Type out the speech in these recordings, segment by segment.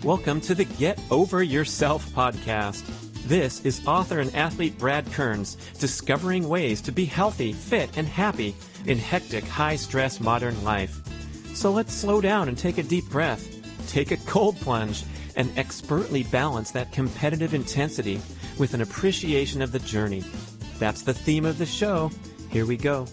Welcome to the Get Over Yourself podcast. This is author and athlete Brad Kearns discovering ways to be healthy, fit, and happy in hectic, high-stress modern life. So let's slow down and take a deep breath, take a cold plunge, and expertly balance that competitive intensity with an appreciation of the journey. That's the theme of the show. Here we go.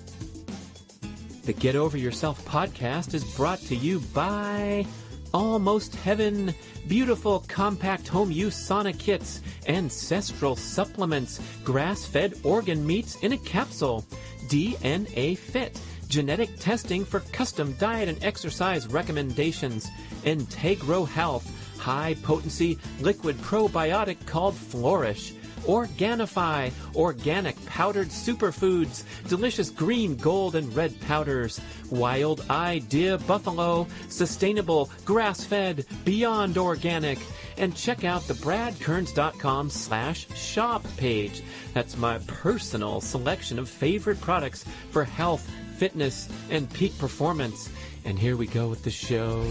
The Get Over Yourself podcast is brought to you by Almost Heaven, beautiful compact home use sauna kits, ancestral supplements, grass-fed organ meats in a capsule, DNA Fit, genetic testing for custom diet and exercise recommendations, Integro Health, high-potency liquid probiotic called Flourish, Organifi, organic powdered superfoods, delicious green, gold, and red powders, Wild Idea Buffalo, sustainable, grass-fed, beyond organic, and check out the bradkearns.com/shop page. That's my personal selection of favorite products for health, fitness, and peak performance. And here we go with the show.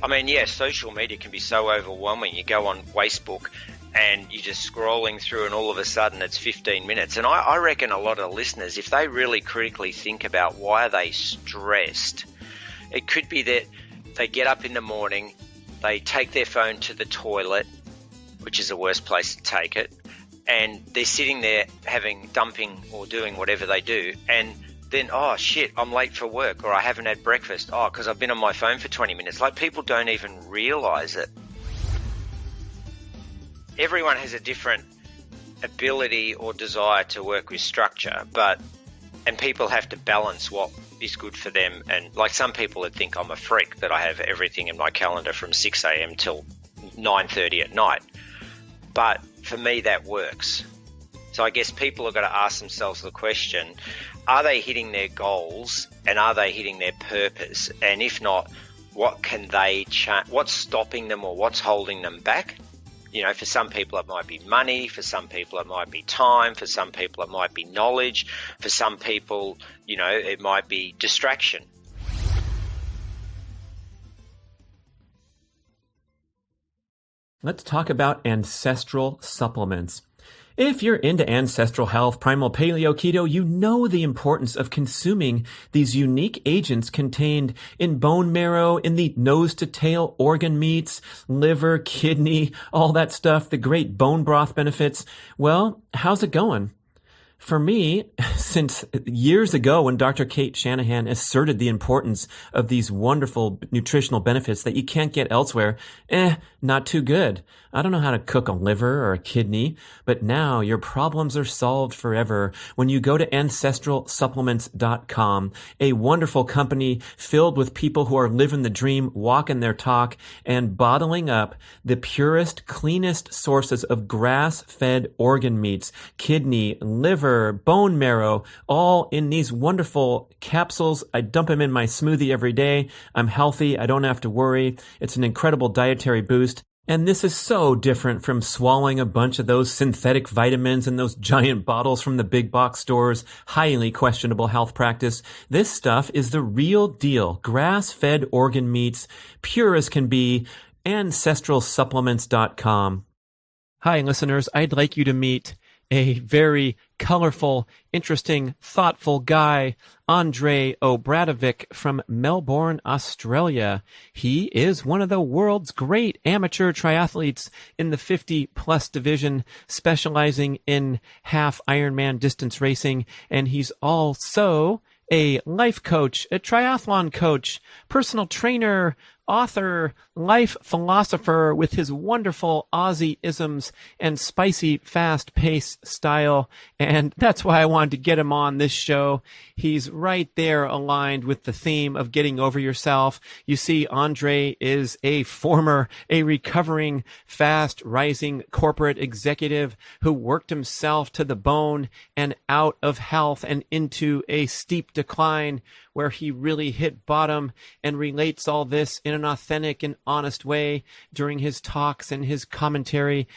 I mean, yeah, social media can be so overwhelming. You go on Facebook and you're just scrolling through and all of a sudden it's 15 minutes. And I reckon a lot of listeners, if they really critically think about why are they stressed, it could be that they get up in the morning, they take their phone to the toilet, which is the worst place to take it, and they're sitting there dumping or doing whatever they do, and then, oh shit, I'm late for work, or I haven't had breakfast, because I've been on my phone for 20 minutes. Like, people don't even realize it. Everyone has a different ability or desire to work with structure, and people have to balance what is good for them. And like, some people would think I'm a freak that I have everything in my calendar from 6 a.m. till 9:30 at night. But for me, that works. So I guess people have got to ask themselves the question, are they hitting their goals and are they hitting their purpose? And if not, what can they change? What's stopping them or what's holding them back? You know, for some people it might be money, for some people it might be time, for some people it might be knowledge, for some people, you know, it might be distraction. Let's talk about ancestral supplements. If you're into ancestral health, primal paleo, keto, you know the importance of consuming these unique agents contained in bone marrow, in the nose to tail organ meats, liver, kidney, all that stuff, the great bone broth benefits. Well, how's it going? For me, since years ago when Dr. Kate Shanahan asserted the importance of these wonderful nutritional benefits that you can't get elsewhere, not too good. I don't know how to cook a liver or a kidney, but now your problems are solved forever when you go to ancestralsupplements.com, a wonderful company filled with people who are living the dream, walking their talk, and bottling up the purest, cleanest sources of grass-fed organ meats, kidney, liver, bone marrow, all in these wonderful capsules. I dump them in my smoothie every day. I'm healthy. I don't have to worry. It's an incredible dietary boost. And this is so different from swallowing a bunch of those synthetic vitamins in those giant bottles from the big box stores. Highly questionable health practice. This stuff is the real deal. Grass-fed organ meats, pure as can be. Ancestralsupplements.com. Hi, listeners. I'd like you to meet a very colorful, interesting, thoughtful guy, Andre Obradovic from Melbourne, Australia. He is one of the world's great amateur triathletes in the 50-plus division, specializing in half Ironman distance racing, and he's also a life coach, a triathlon coach, personal trainer, author, life philosopher with his wonderful Aussie-isms and spicy, fast-paced style. And that's why I wanted to get him on this show. He's right there aligned with the theme of getting over yourself. You see, Andre is a recovering, fast-rising corporate executive who worked himself to the bone and out of health and into a steep decline where he really hit bottom, and relates all this in an authentic and honest way during his talks and his commentary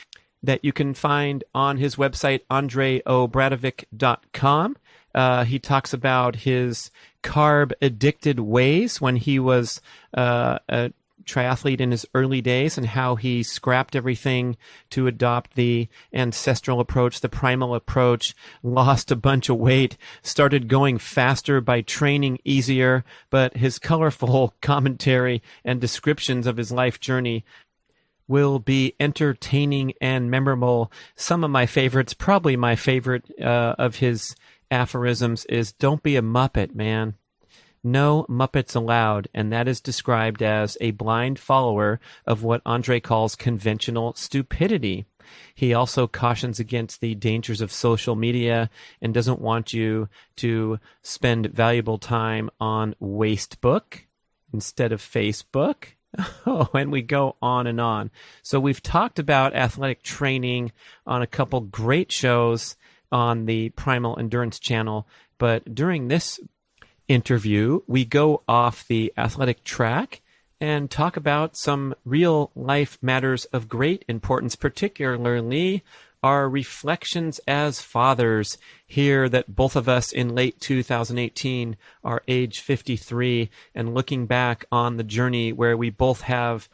that you can find on his website, andreobradovic.com. He talks about his carb addicted ways when he was triathlete in his early days and how he scrapped everything to adopt the ancestral approach, the primal approach, lost a bunch of weight, started going faster by training easier, but his colorful commentary and descriptions of his life journey will be entertaining and memorable. Some of my favorites, probably my favorite of his aphorisms is, "Don't be a Muppet, man. No Muppets allowed," and that is described as a blind follower of what Andre calls conventional stupidity. He also cautions against the dangers of social media and doesn't want you to spend valuable time on Wastebook instead of Facebook. Oh, and we go on and on. So we've talked about athletic training on a couple great shows on the Primal Endurance channel, but during this interview, we go off the athletic track and talk about some real life matters of great importance, particularly our reflections as fathers here that both of us in late 2018 are age 53 and looking back on the journey where we both have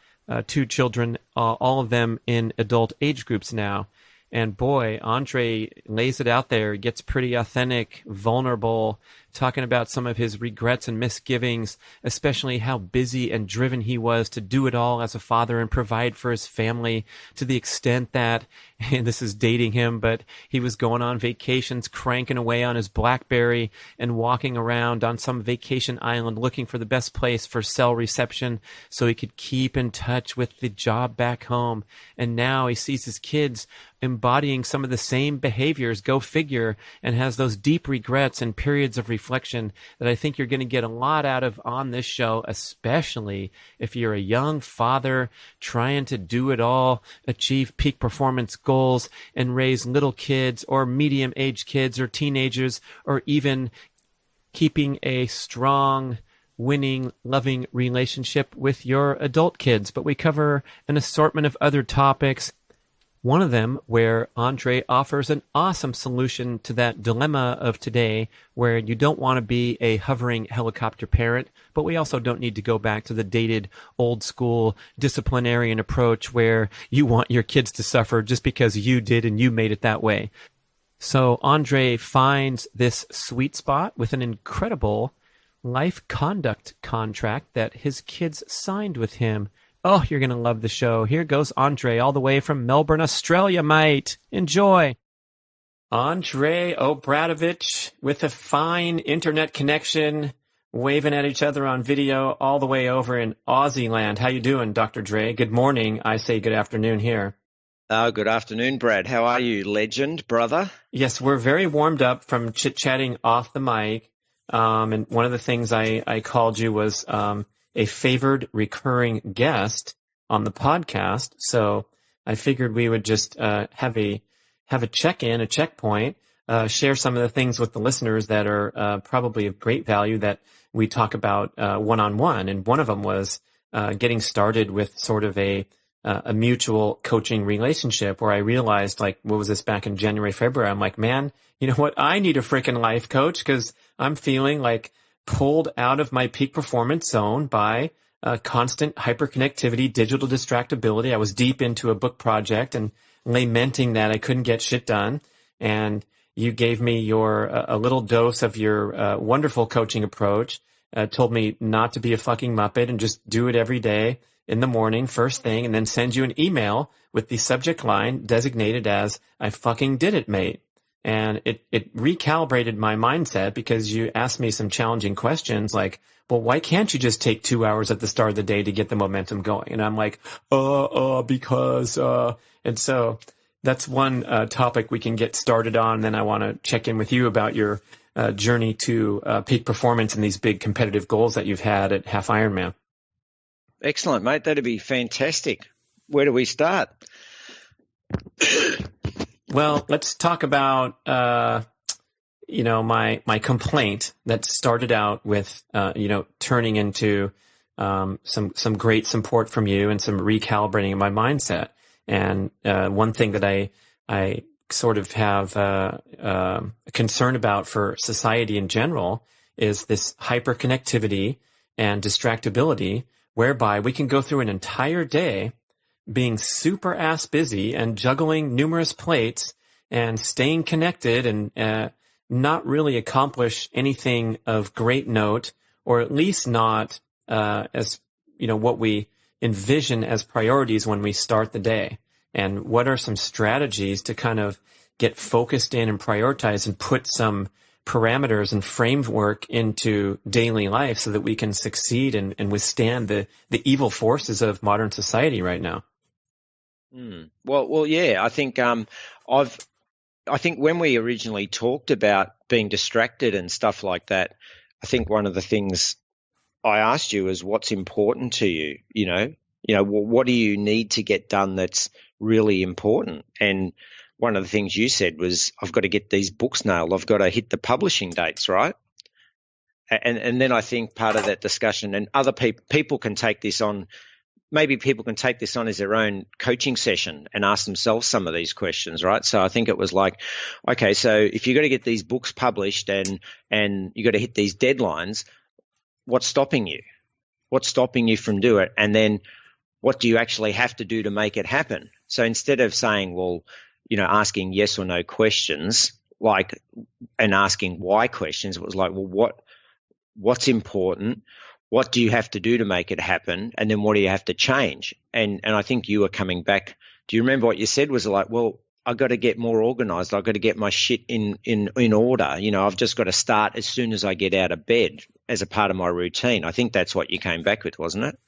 2 children, all of them in adult age groups now. And boy, Andre lays it out there, gets pretty authentic, vulnerable, talking about some of his regrets and misgivings, especially how busy and driven he was to do it all as a father and provide for his family, to the extent that, and this is dating him, but he was going on vacations, cranking away on his BlackBerry and walking around on some vacation island looking for the best place for cell reception so he could keep in touch with the job back home. And now he sees his kids embodying some of the same behaviors, go figure, and has those deep regrets and periods of reflection that I think you're going to get a lot out of on this show, especially if you're a young father trying to do it all, achieve peak performance goals, and raise little kids or medium-aged kids or teenagers, or even keeping a strong, winning, loving relationship with your adult kids. But we cover an assortment of other topics. One of them where Andre offers an awesome solution to that dilemma of today, where you don't want to be a hovering helicopter parent, but we also don't need to go back to the dated old school disciplinarian approach where you want your kids to suffer just because you did and you made it that way. So Andre finds this sweet spot with an incredible life conduct contract that his kids signed with him. Oh, you're going to love the show. Here goes Andre all the way from Melbourne, Australia, mate. Enjoy. Andre Obradovic with a fine internet connection, waving at each other on video all the way over in Aussie land. How you doing, Dr. Dre? Good morning. I say good afternoon here. Good afternoon, Brad. How are you, legend, brother? Yes, we're very warmed up from chit-chatting off the mic. And one of the things I called you was a favored recurring guest on the podcast. So I figured we would just have a check-in, a checkpoint, share some of the things with the listeners that are probably of great value that we talk about one-on-one. And one of them was getting started with sort of a mutual coaching relationship where I realized, like, what was this, back in January, February? I'm like, man, you know what? I need a freaking life coach because I'm feeling like pulled out of my peak performance zone by constant hyperconnectivity, digital distractibility. I was deep into a book project and lamenting that I couldn't get shit done. And you gave me your a little dose of your wonderful coaching approach, told me not to be a fucking Muppet and just do it every day in the morning, first thing, and then send you an email with the subject line designated as "I fucking did it, mate." And it recalibrated my mindset because you asked me some challenging questions like, well, why can't you just take 2 hours at the start of the day to get the momentum going? And I'm like, because, and so that's one topic we can get started on. And then I want to check in with you about your journey to peak performance and these big competitive goals that you've had at Half Ironman. Excellent, mate. That'd be fantastic. Where do we start? Well, let's talk about, my complaint that started out with, turning into some great support from you and some recalibrating of my mindset. And one thing that I sort of have a concern about for society in general is this hyperconnectivity and distractibility whereby we can go through an entire day being super ass busy and juggling numerous plates and staying connected and not really accomplish anything of great note, or at least not as what we envision as priorities when we start the day. And what are some strategies to kind of get focused in and prioritize and put some parameters and framework into daily life so that we can succeed and withstand the evil forces of modern society right now? Well, yeah. I think I think when we originally talked about being distracted and stuff like that, I think one of the things I asked you is what's important to you. What do you need to get done that's really important? And one of the things you said was, I've got to get these books nailed. I've got to hit the publishing dates, right? And then I think part of that discussion, and other people can take this on, maybe people can take this on as their own coaching session and ask themselves some of these questions, right? So I think it was like, okay, so if you've got to get these books published and you've got to hit these deadlines, what's stopping you? What's stopping you from doing it? And then what do you actually have to do to make it happen? So instead of saying, well, asking yes or no questions, and asking why questions, it was like, well, what's important? What do you have to do to make it happen? And then what do you have to change? And I think you were coming back. Do you remember what you said was like, well, I've got to get more organized. I've got to get my shit in order. I've just got to start as soon as I get out of bed as a part of my routine. I think that's what you came back with, wasn't it?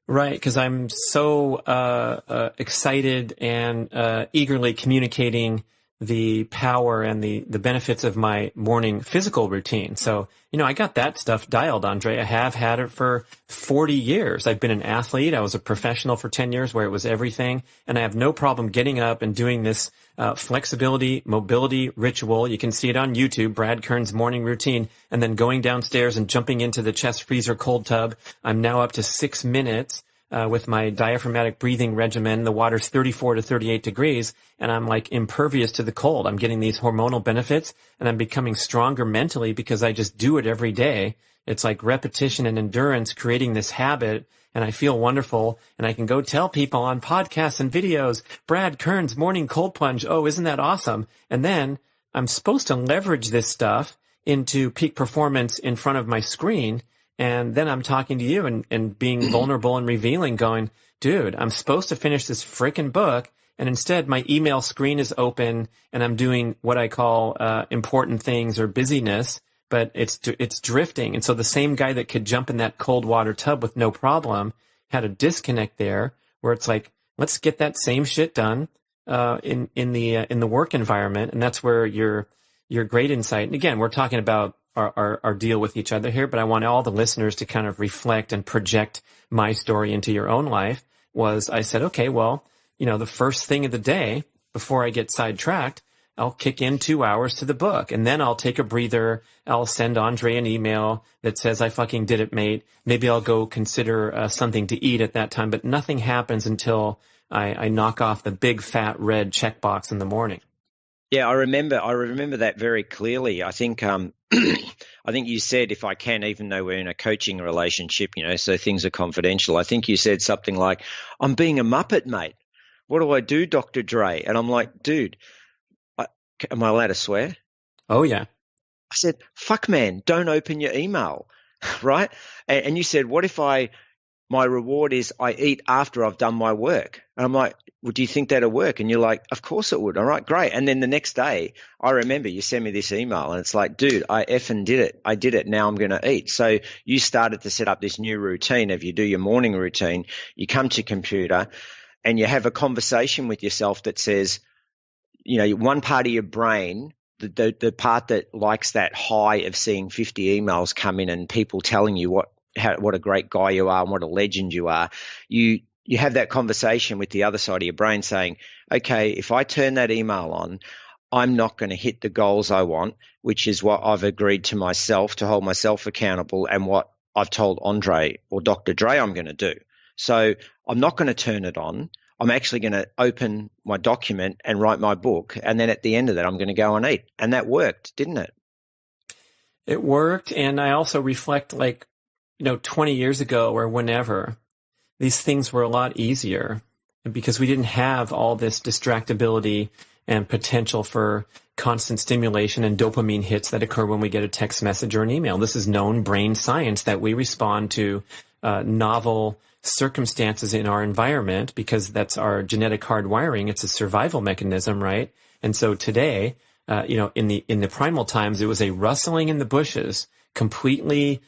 Right, because I'm so excited and eagerly communicating the power and the benefits of my morning physical routine. So, I got that stuff dialed, Andre. I have had it for 40 years. I've been an athlete. I was a professional for 10 years where it was everything. And I have no problem getting up and doing this flexibility, mobility ritual. You can see it on YouTube, Brad Kern's morning routine, and then going downstairs and jumping into the chest freezer cold tub. I'm now up to 6 minutes. With my diaphragmatic breathing regimen. The water's 34 to 38 degrees, and I'm like impervious to the cold. I'm getting these hormonal benefits, and I'm becoming stronger mentally because I just do it every day. It's like repetition and endurance creating this habit, and I feel wonderful, and I can go tell people on podcasts and videos, Brad Kern's morning cold plunge, oh, isn't that awesome? And then I'm supposed to leverage this stuff into peak performance in front of my screen. And then I'm talking to you and being vulnerable and revealing, going, dude, I'm supposed to finish this freaking book. And instead, my email screen is open and I'm doing what I call important things or busyness, but it's drifting. And so the same guy that could jump in that cold water tub with no problem had a disconnect there where it's like, let's get that same shit done in the work environment. And that's where your great insight. And again, we're talking about our deal with each other here, but I want all the listeners to kind of reflect and project my story into your own life. Was I said, okay, well, the first thing of the day before I get sidetracked, I'll kick in 2 hours to the book, and then I'll take a breather. I'll send Andre an email that says, I fucking did it, mate. Maybe I'll go consider something to eat at that time, but nothing happens until I knock off the big fat red checkbox in the morning. Yeah, I remember that very clearly. I think I think you said, if I can, even though we're in a coaching relationship, so things are confidential. I think you said something like, I'm being a muppet, mate. What do I do, Dr. Dre? And I'm like, dude, am I allowed to swear? Oh, yeah. I said, fuck, man, don't open your email, right? And you said, what if my reward is I eat after I've done my work? And I'm like, well, do you think that'll work? And you're like, of course it would. All right, great. And then the next day, I remember you sent me this email and it's like, dude, I effing did it. I did it. Now I'm going to eat. So you started to set up this new routine of you do your morning routine, you come to computer and you have a conversation with yourself that says, one part of your brain, the part that likes that high of seeing 50 emails come in and people telling you what a great guy you are and what a legend you are, you have that conversation with the other side of your brain saying, okay, if I turn that email on, I'm not going to hit the goals I want, which is what I've agreed to myself to hold myself accountable and what I've told Andre or Dr. Dre I'm going to do. So I'm not going to turn it on. I'm actually going to open my document and write my book. And then at the end of that, I'm going to go and eat. And that worked, didn't it? It worked. And I also reflect 20 years ago or whenever, these things were a lot easier because we didn't have all this distractibility and potential for constant stimulation and dopamine hits that occur when we get a text message or an email. This is known brain science, that we respond to novel circumstances in our environment because that's our genetic hardwiring. It's a survival mechanism, right? And so today, in the primal times, it was a rustling in the bushes, completely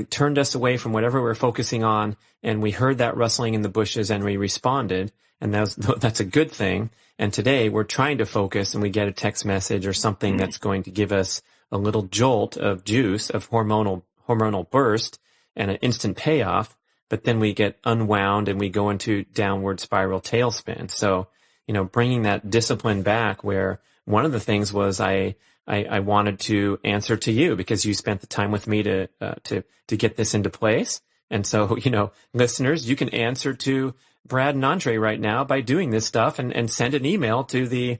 turned us away from whatever we're focusing on, and we heard that rustling in the bushes and we responded, and that's a good thing. And today we're trying to focus, and we get a text message or something that's going to give us a little jolt of juice, of hormonal burst, and an instant payoff. But then we get unwound and we go into downward spiral tailspin. So, bringing that discipline back, where one of the things was I wanted to answer to you because you spent the time with me to get this into place. And so, listeners, you can answer to Brad and Andre right now by doing this stuff and send an email to the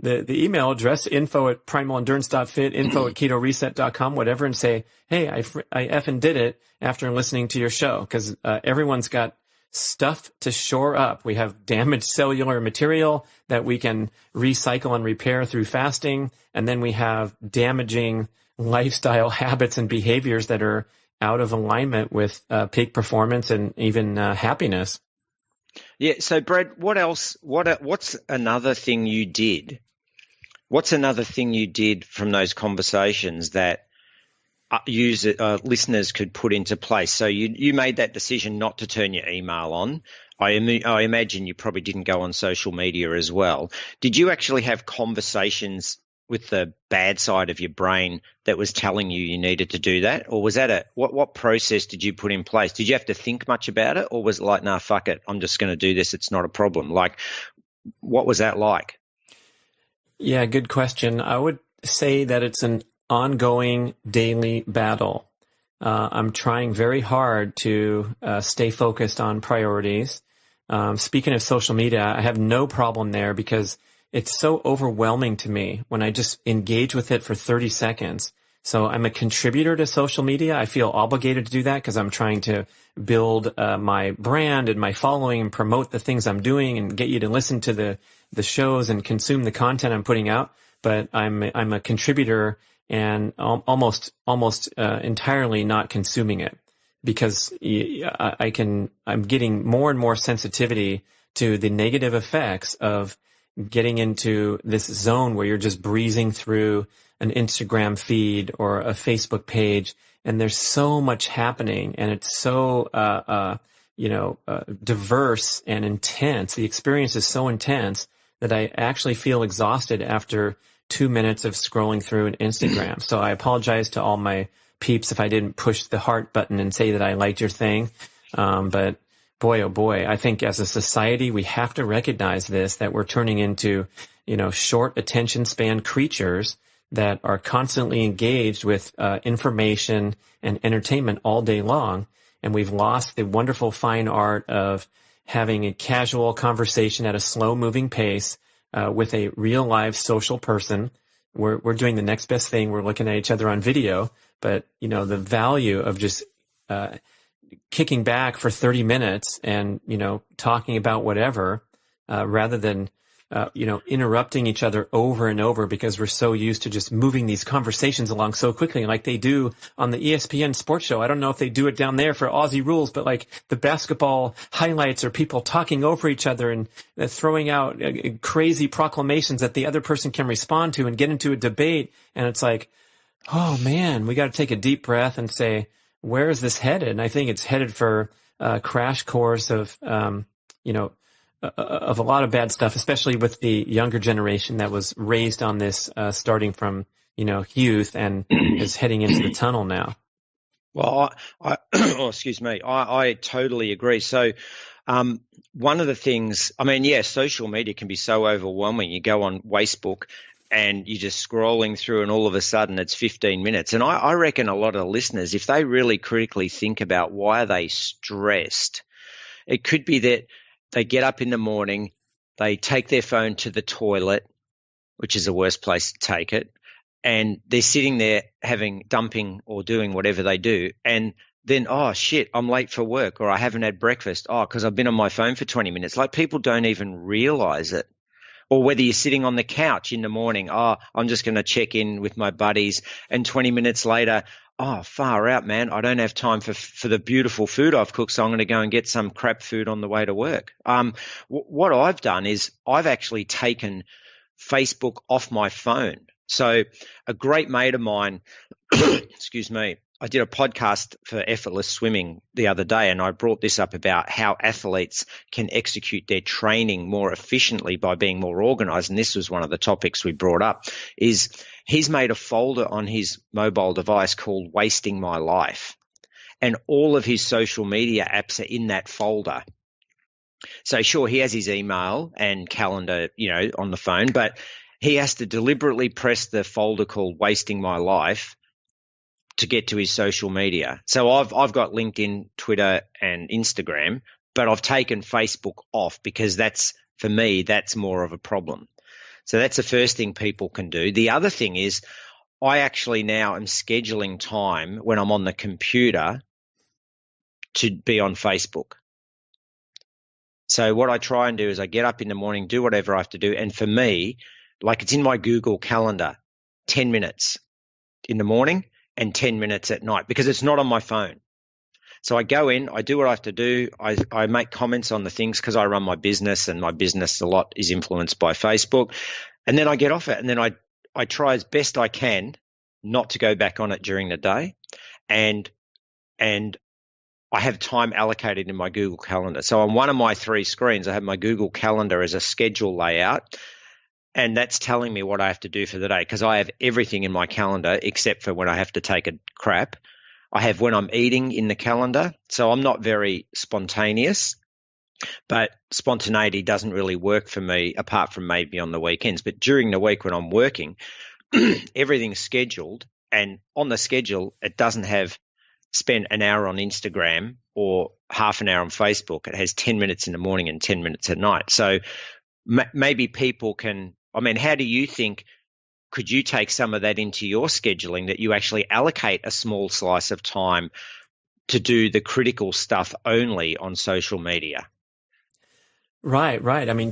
email address, info@primalendurance.fit, info@ketoreset.com, whatever, and say, hey, I effing did it after listening to your show, because everyone's got stuff to shore up. We have damaged cellular material that we can recycle and repair through fasting, and then we have damaging lifestyle habits and behaviors that are out of alignment with peak performance and even happiness. Yeah. So, Brad, what else? What's another thing you did? What's another thing you did from those conversations that listeners could put into place? So you made that decision not to turn your email on. I imagine you probably didn't go on social media as well. Did you actually have conversations with the bad side of your brain that was telling you needed to do that? Or was that what process did you put in place? Did you have to think much about it? Or was it like, nah, fuck it, I'm just going to do this, it's not a problem? Like, what was that like? Yeah, good question. I would say that it's an ongoing daily battle. I'm trying very hard to stay focused on priorities. Speaking of social media, I have no problem there because it's so overwhelming to me when I just engage with it for 30 seconds. So I'm a contributor to social media. I feel obligated to do that because I'm trying to build my brand and my following and promote the things I'm doing and get you to listen to the shows and consume the content I'm putting out. But I'm a contributor and almost entirely not consuming it because I'm getting more and more sensitivity to the negative effects of getting into this zone where you're just breezing through an Instagram feed or a Facebook page, and there's so much happening, and it's so diverse and intense. The experience is so intense that I actually feel exhausted after 2 minutes of scrolling through an Instagram. So I apologize to all my peeps if I didn't push the heart button and say that I liked your thing, but boy, oh boy, I think as a society, we have to recognize this, that we're turning into, short attention span creatures that are constantly engaged with information and entertainment all day long. And we've lost the wonderful fine art of having a casual conversation at a slow moving pace with a real live social person. We're doing the next best thing. We're looking at each other on video, but the value of just kicking back for 30 minutes and, talking about whatever, rather than, interrupting each other over and over because we're so used to just moving these conversations along so quickly like they do on the ESPN sports show. I don't know if they do it down there for Aussie rules, but like the basketball highlights are people talking over each other and throwing out crazy proclamations that the other person can respond to and get into a debate. And it's like, oh man, we got to take a deep breath and say, where is this headed? And I think it's headed for a crash course of, of a lot of bad stuff, especially with the younger generation that was raised on this, starting from, youth and is heading into the tunnel now. Well, excuse me. I totally agree. So, one of the things, social media can be so overwhelming. You go on Facebook and you're just scrolling through and all of a sudden it's 15 minutes. And I reckon a lot of listeners, if they really critically think about why are they stressed, it could be that they get up in the morning, they take their phone to the toilet, which is the worst place to take it, and they're sitting there dumping or doing whatever they do. And then, oh shit, I'm late for work, or I haven't had breakfast. Oh, because I've been on my phone for 20 minutes. Like, people don't even realize it. Or whether you're sitting on the couch in the morning, oh, I'm just going to check in with my buddies. And 20 minutes later, oh, far out, man, I don't have time for the beautiful food I've cooked, so I'm going to go and get some crap food on the way to work. What I've done is I've actually taken Facebook off my phone. So a great mate of mine, excuse me, I did a podcast for Effortless Swimming the other day, and I brought this up about how athletes can execute their training more efficiently by being more organized. And this was one of the topics we brought up, is he's made a folder on his mobile device called Wasting My Life. And all of his social media apps are in that folder. So sure, he has his email and calendar, on the phone, but he has to deliberately press the folder called Wasting My Life to get to his social media. So I've got LinkedIn, Twitter, and Instagram, but I've taken Facebook off because for me, that's more of a problem. So that's the first thing people can do. The other thing is I actually now am scheduling time when I'm on the computer to be on Facebook. So what I try and do is I get up in the morning, do whatever I have to do. And for me, like, it's in my Google Calendar, 10 minutes in the morning and 10 minutes at night, because it's not on my phone. So I go in, I do what I have to do. I make comments on the things because I run my business, and my business a lot is influenced by Facebook. And then I get off it, and then I try as best I can not to go back on it during the day. And I have time allocated in my Google Calendar. So on one of my 3 screens, I have my Google Calendar as a schedule layout. And that's telling me what I have to do for the day, because I have everything in my calendar except for when I have to take a crap. I have when I'm eating in the calendar. So I'm not very spontaneous, but spontaneity doesn't really work for me apart from maybe on the weekends. But during the week when I'm working, everything's scheduled. And on the schedule, it doesn't have spend an hour on Instagram or half an hour on Facebook. It has 10 minutes in the morning and 10 minutes at night. So maybe people can, how do you think, could you take some of that into your scheduling, that you actually allocate a small slice of time to do the critical stuff only on social media? Right.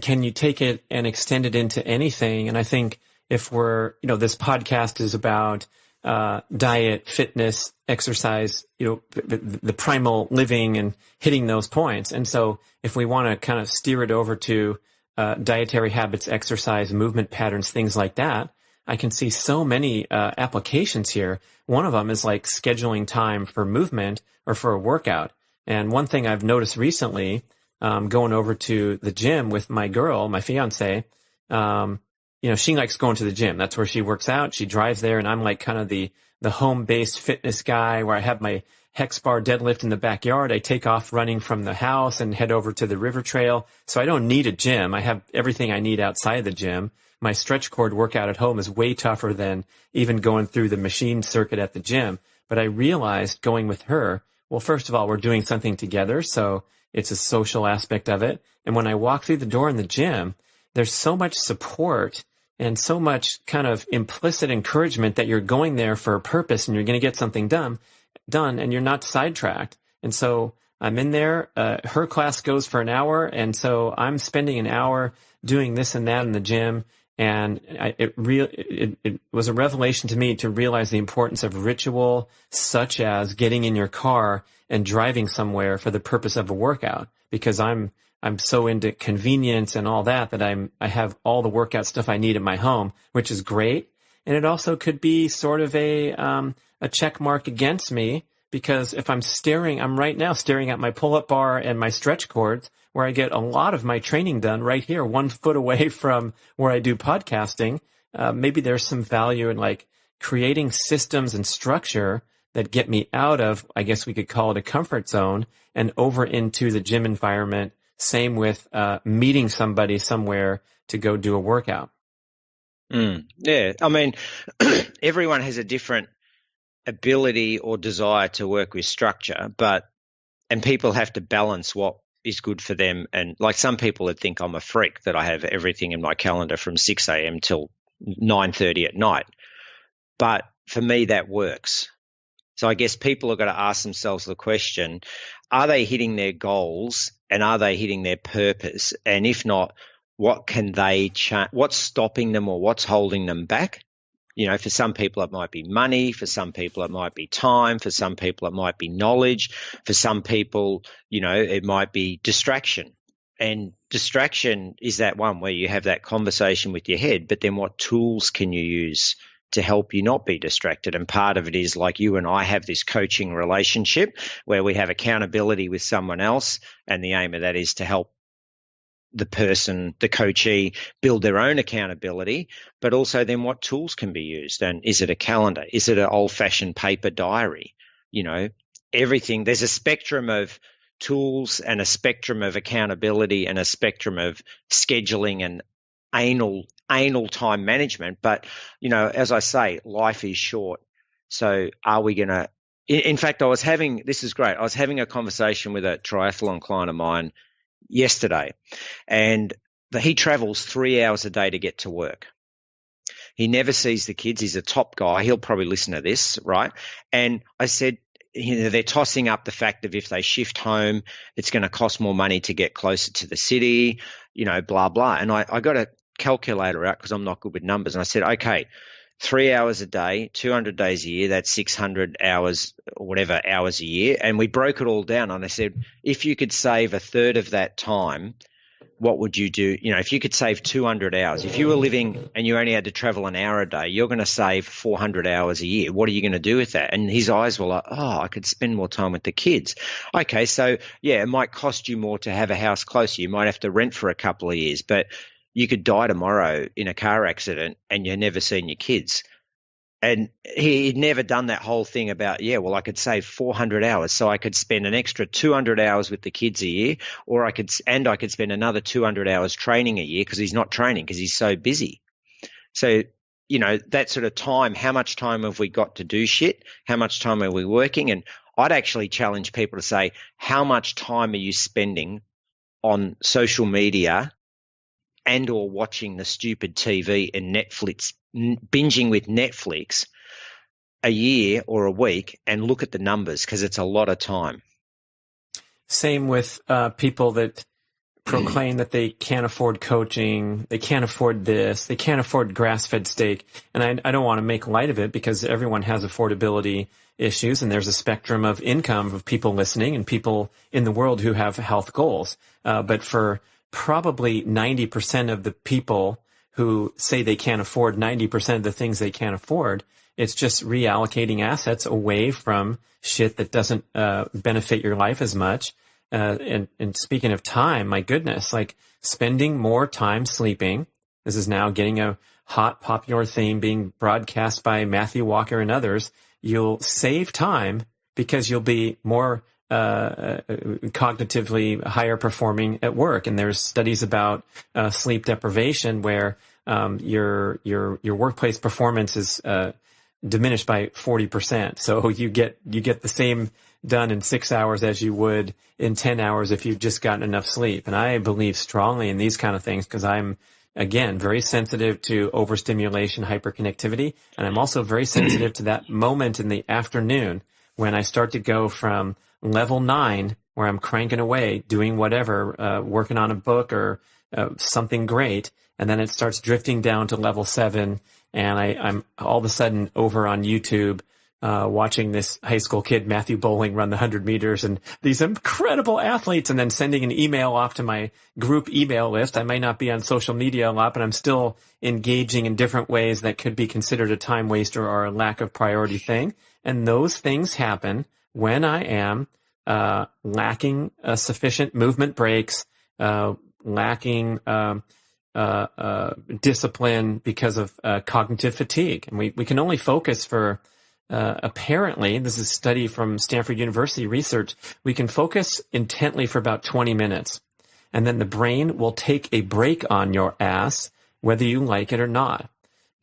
Can you take it and extend it into anything? And I think if this podcast is about diet, fitness, exercise, the primal living and hitting those points. And so if we want to kind of steer it over to dietary habits, exercise, movement patterns, things like that, I can see so many applications here. One of them is like scheduling time for movement or for a workout. And one thing I've noticed recently, going over to the gym with my girl, my fiance, she likes going to the gym. That's where she works out. She drives there, and I'm like kind of the home-based fitness guy where I have my hex bar deadlift in the backyard. I take off running from the house and head over to the river trail. So I don't need a gym. I have everything I need outside the gym. My stretch cord workout at home is way tougher than even going through the machine circuit at the gym. But I realized going with her, well, first of all, we're doing something together, so it's a social aspect of it. And when I walk through the door in the gym, there's so much support and so much kind of implicit encouragement that you're going there for a purpose and you're going to get something done, and you're not sidetracked. And so I'm in there. Her class goes for an hour, and so I'm spending an hour doing this and that in the gym. And it was a revelation to me to realize the importance of ritual, such as getting in your car and driving somewhere for the purpose of a workout, because I'm so into convenience and all that I have all the workout stuff I need at my home, which is great. And it also could be sort of a check mark against me, because if I'm right now staring at my pull-up bar and my stretch cords, where I get a lot of my training done right here, 1 foot away from where I do podcasting. Maybe there's some value in like creating systems and structure that get me out of, I guess we could call it a comfort zone, and over into the gym environment. Same with meeting somebody somewhere to go do a workout. Yeah. Everyone has a different ability or desire to work with structure, and people have to balance what is good for them. And like, some people would think I'm a freak that I have everything in my calendar from 6 a.m. till 9:30 at night. But for me, that works. So I guess people have got to ask themselves the question, are they hitting their goals and are they hitting their purpose? And if not, what can they change? What's stopping them or what's holding them back? You know, for some people, it might be money. For some people, it might be time. For some people, it might be knowledge. For some people, you know, it might be distraction. And distraction is that one where you have that conversation with your head, but then what tools can you use to help you not be distracted? And part of it is, like, you and I have this coaching relationship where we have accountability with someone else. And the aim of that is to help the person, the coachee, build their own accountability, but also then what tools can be used. And is it a calendar? Is it an old-fashioned paper diary? You know, everything. There's a spectrum of tools and a spectrum of accountability and a spectrum of scheduling and anal time management. But, you know, as I say, life is short. So are we going to, in fact, this is great. I was having a conversation with a triathlon client of mine yesterday, and he travels 3 hours a day to get to work. He never sees the kids. He's a top guy. He'll probably listen to this, right? And I said, you know, they're tossing up the fact that if they shift home, it's going to cost more money to get closer to the city, you know, blah, blah. And I got a calculator out because I'm not good with numbers. And I said, okay, 3 hours a day, 200 days a year, that's 600 hours or whatever hours a year. And we broke it all down. And I said, if you could save a third of that time, what would you do? You know, if you could save 200 hours, if you were living and you only had to travel an hour a day, you're going to save 400 hours a year. What are you going to do with that? And his eyes were like, oh, I could spend more time with the kids. Okay, so yeah, it might cost you more to have a house closer. You might have to rent for a couple of years, but you could die tomorrow in a car accident and you've never seen your kids. And he'd never done that whole thing about, yeah, well, I could save 400 hours, so I could spend an extra 200 hours with the kids a year, or I could spend another 200 hours training a year, because he's not training because he's so busy. So, you know, that sort of time, how much time have we got to do shit? How much time are we working? And I'd actually challenge people to say, how much time are you spending on social media and or watching the stupid TV and Netflix, binging with Netflix a year or a week, and look at the numbers, because it's a lot of time. Same with people that proclaim that they can't afford coaching, they can't afford this, they can't afford grass-fed steak. And I don't want to make light of it, because everyone has affordability issues, and there's a spectrum of income of people listening and people in the world who have health goals. But for probably 90% of the people who say they can't afford 90% of the things they can't afford, it's just reallocating assets away from shit that doesn't benefit your life as much. And speaking of time, my goodness, like spending more time sleeping. This is now getting a hot popular theme being broadcast by Matthew Walker and others. You'll save time because you'll be more cognitively higher performing at work. And there's studies about sleep deprivation where your workplace performance is diminished by 40%. So you get the same done in 6 hours as you would in 10 hours if you've just gotten enough sleep. And I believe strongly in these kind of things, because I'm, again, very sensitive to overstimulation, hyperconnectivity. And I'm also very sensitive to that moment in the afternoon when I start to go from level 9, where I'm cranking away, doing whatever, working on a book or something great, and then it starts drifting down to level 7, and I'm all of a sudden over on YouTube watching this high school kid, Matthew Bowling, run the 100 meters, and these incredible athletes, and then sending an email off to my group email list. I may not be on social media a lot, but I'm still engaging in different ways that could be considered a time waster or a lack of priority thing. And those things happen when I am lacking sufficient movement breaks, lacking discipline because of cognitive fatigue. And we can only focus for, apparently, this is a study from Stanford University research, we can focus intently for about 20 minutes. And then the brain will take a break on your ass, whether you like it or not.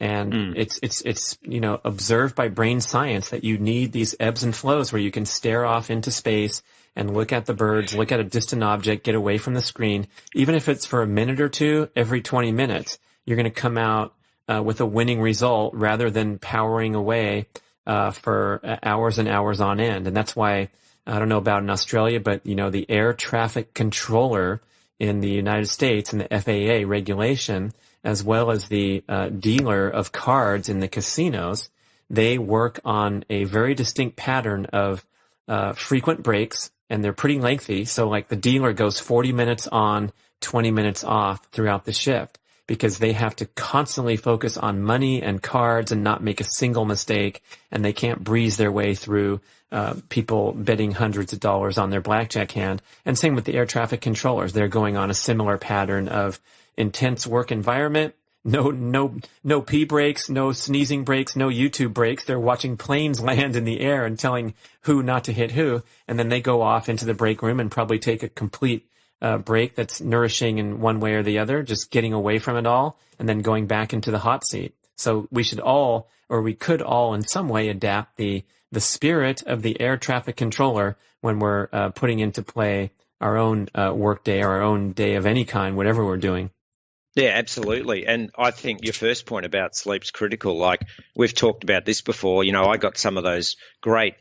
And it's you know, observed by brain science that you need these ebbs and flows where you can stare off into space and look at the birds, look at a distant object, get away from the screen. Even if it's for a minute or two every 20 minutes, you're going to come out with a winning result rather than powering away for hours and hours on end. And that's why, I don't know about in Australia, but, the air traffic controller in the United States and the FAA regulation, as well as the dealer of cards in the casinos, they work on a very distinct pattern of frequent breaks, and they're pretty lengthy. So like the dealer goes 40 minutes on, 20 minutes off throughout the shift, because they have to constantly focus on money and cards and not make a single mistake, and they can't breeze their way through people betting hundreds of dollars on their blackjack hand. And same with the air traffic controllers. They're going on a similar pattern of intense work environment. No pee breaks, no sneezing breaks, no YouTube breaks. They're watching planes land in the air and telling who not to hit who. And then they go off into the break room and probably take a complete break that's nourishing in one way or the other, just getting away from it all and then going back into the hot seat. So we could all in some way adapt the spirit of the air traffic controller when we're putting into play our own work day or our own day of any kind, whatever we're doing. Yeah, absolutely. And I think your first point about sleep's critical. Like we've talked about this before. I got some of those great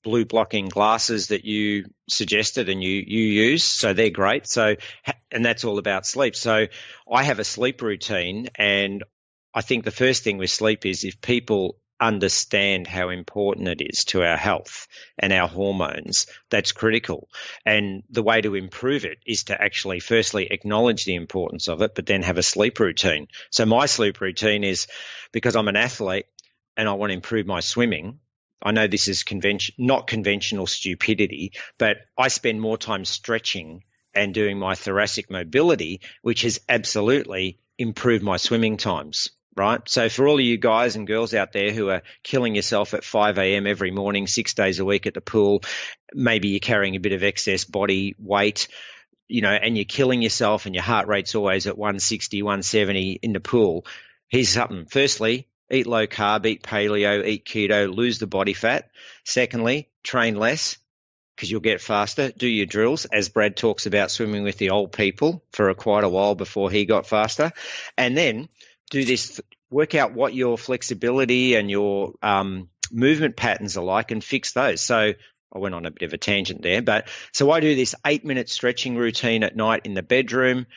blue blocking glasses that you suggested and you use. So they're great. And that's all about sleep. So I have a sleep routine, and I think the first thing with sleep is if people understand how important it is to our health and our hormones, that's critical. And the way to improve it is to actually firstly acknowledge the importance of it, but then have a sleep routine. So my sleep routine is, because I'm an athlete and I want to improve my swimming, I know this is not conventional stupidity, but I spend more time stretching and doing my thoracic mobility, which has absolutely improved my swimming times. Right. So for all of you guys and girls out there who are killing yourself at 5 a.m. every morning, 6 days a week at the pool, maybe you're carrying a bit of excess body weight, and you're killing yourself and your heart rate's always at 160, 170 in the pool. Here's something. Firstly, eat low carb, eat paleo, eat keto, lose the body fat. Secondly, train less, because you'll get faster. Do your drills, as Brad talks about swimming with the old people for quite a while before he got faster. And then do this, work out what your flexibility and your movement patterns are like and fix those. So I went on a bit of a tangent there, but so I do this 8-minute stretching routine at night in the bedroom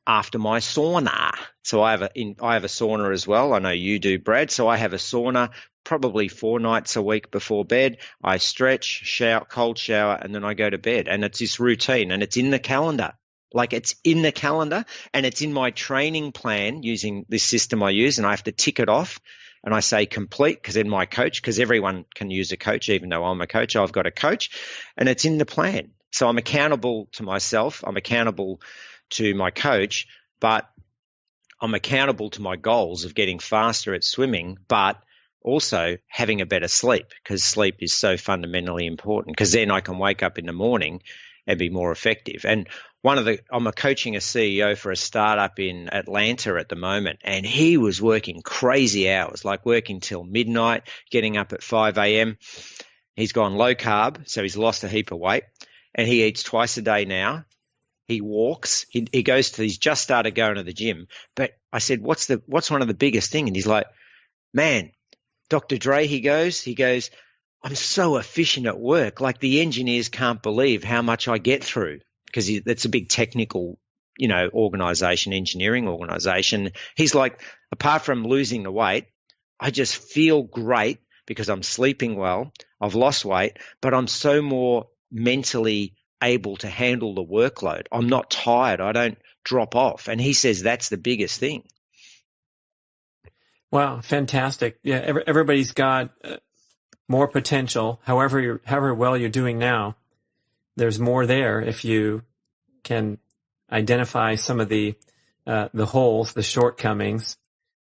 after my sauna. So I have a sauna as well. I know you do, Brad. So I have a sauna probably 4 nights a week before bed. I stretch, shower, cold shower, and then I go to bed. And it's this routine, and it's in the calendar. Like it's in the calendar, and it's in my training plan using this system I use, and I have to tick it off, and I say complete, because then my coach, because everyone can use a coach, even though I'm a coach, I've got a coach, and it's in the plan. So I'm accountable to myself, I'm accountable to my coach, but I'm accountable to my goals of getting faster at swimming, but also having a better sleep, because sleep is so fundamentally important, because then I can wake up in the morning and be more effective. And I'm coaching a CEO for a startup in Atlanta at the moment, and he was working crazy hours, like working till midnight, getting up at 5 a.m. He's gone low carb, so he's lost a heap of weight, and he eats twice a day now. He walks. He's just started going to the gym. But I said, what's one of the biggest thing? And he's like, man, Dr. Dre, he goes, I'm so efficient at work. Like the engineers can't believe how much I get through, because that's a big technical, organization, engineering organization. He's like, apart from losing the weight, I just feel great because I'm sleeping well. I've lost weight, but I'm so more mentally able to handle the workload. I'm not tired. I don't drop off. And he says that's the biggest thing. Wow, fantastic. Yeah, everybody's got more potential. However well you're doing now, there's more there if you can identify some of the holes, the shortcomings,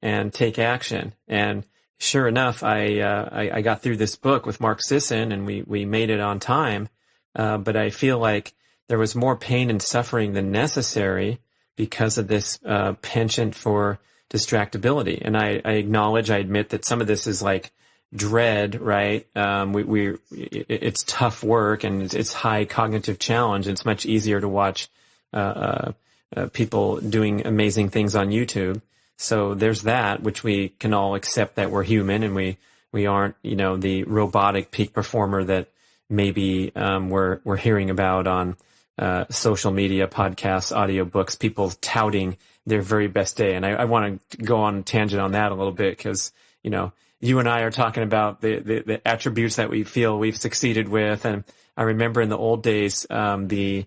and take action. And sure enough, I got through this book with Mark Sisson, and we made it on time. But I feel like there was more pain and suffering than necessary because of this penchant for distractibility. And I admit that some of this is like dread, right? It's tough work and it's high cognitive challenge. It's much easier to watch people doing amazing things on YouTube. So there's that, which we can all accept that we're human and we aren't, the robotic peak performer that maybe we're hearing about on social media, podcasts, audiobooks, people touting their very best day. And I want to go on a tangent on that a little bit because, you and I are talking about the attributes that we feel we've succeeded with. And I remember in the old days, the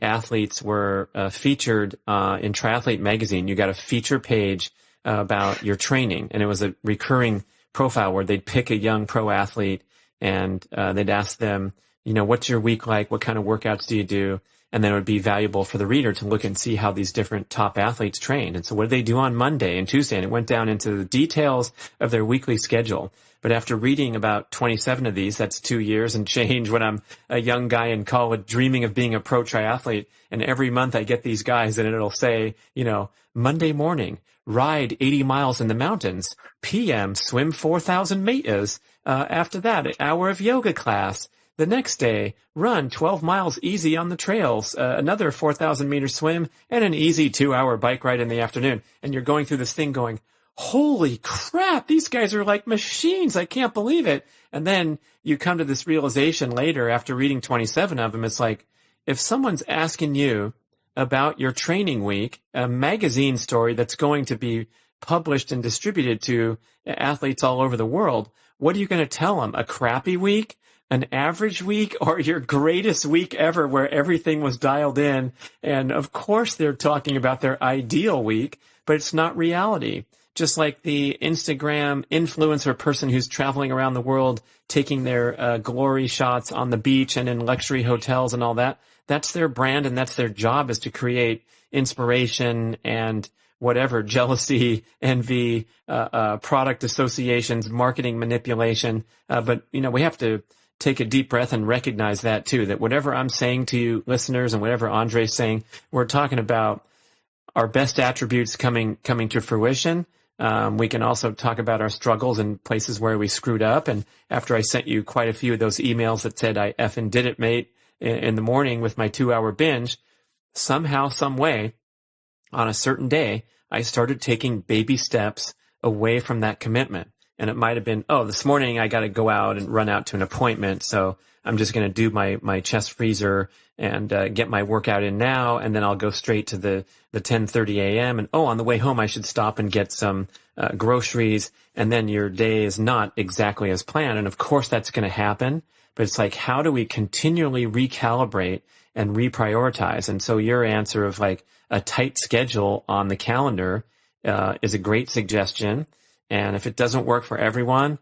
athletes were featured in Triathlete magazine. You got a feature page about your training, and it was a recurring profile where they'd pick a young pro athlete and they'd ask them, what's your week like? What kind of workouts do you do? And then it would be valuable for the reader to look and see how these different top athletes trained. And so what did they do on Monday and Tuesday? And it went down into the details of their weekly schedule. But after reading about 27 of these, that's 2 years and change when I'm a young guy in college dreaming of being a pro triathlete. And every month I get these guys and it'll say, Monday morning, ride 80 miles in the mountains. PM, swim 4,000 meters. After that, an hour of yoga class. The next day, run 12 miles easy on the trails, another 4,000 meter swim, and an easy 2-hour bike ride in the afternoon. And you're going through this thing going, holy crap, these guys are like machines. I can't believe it. And then you come to this realization later after reading 27 of them. It's like, if someone's asking you about your training week, a magazine story that's going to be published and distributed to athletes all over the world, what are you going to tell them? A crappy week? An average week, or your greatest week ever where everything was dialed in? And of course they're talking about their ideal week, but it's not reality. Just like the Instagram influencer person who's traveling around the world, taking their glory shots on the beach and in luxury hotels and all that. That's their brand and that's their job, is to create inspiration and whatever, jealousy, envy, product associations, marketing manipulation. But we have to take a deep breath and recognize that too, that whatever I'm saying to you listeners and whatever Andre's saying, we're talking about our best attributes coming to fruition. We can also talk about our struggles and places where we screwed up. And after I sent you quite a few of those emails that said I effing did it, mate, in the morning with my 2-hour binge, somehow, some way, on a certain day, I started taking baby steps away from that commitment. And it might have been, this morning I got to go out and run out to an appointment. So I'm just going to do my chest freezer and get my workout in now. And then I'll go straight to the 10:30 a.m. And on the way home, I should stop and get some groceries. And then your day is not exactly as planned. And of course that's going to happen. But it's like, how do we continually recalibrate and reprioritize? And so your answer of like a tight schedule on the calendar is a great suggestion. And if it doesn't work for everyone,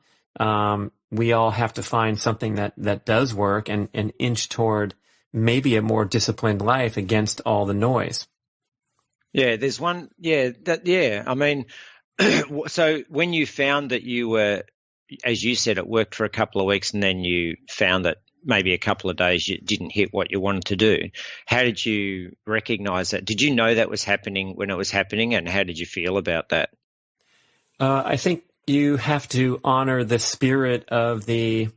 we all have to find something that does work and inch toward maybe a more disciplined life against all the noise. Yeah, there's one. I mean, so when you found that you were, as you said, it worked for a couple of weeks and then you found that maybe a couple of days you didn't hit what you wanted to do, how did you recognize that? Did you know that was happening when it was happening, and how did you feel about that? I think you have to honor the spirit of the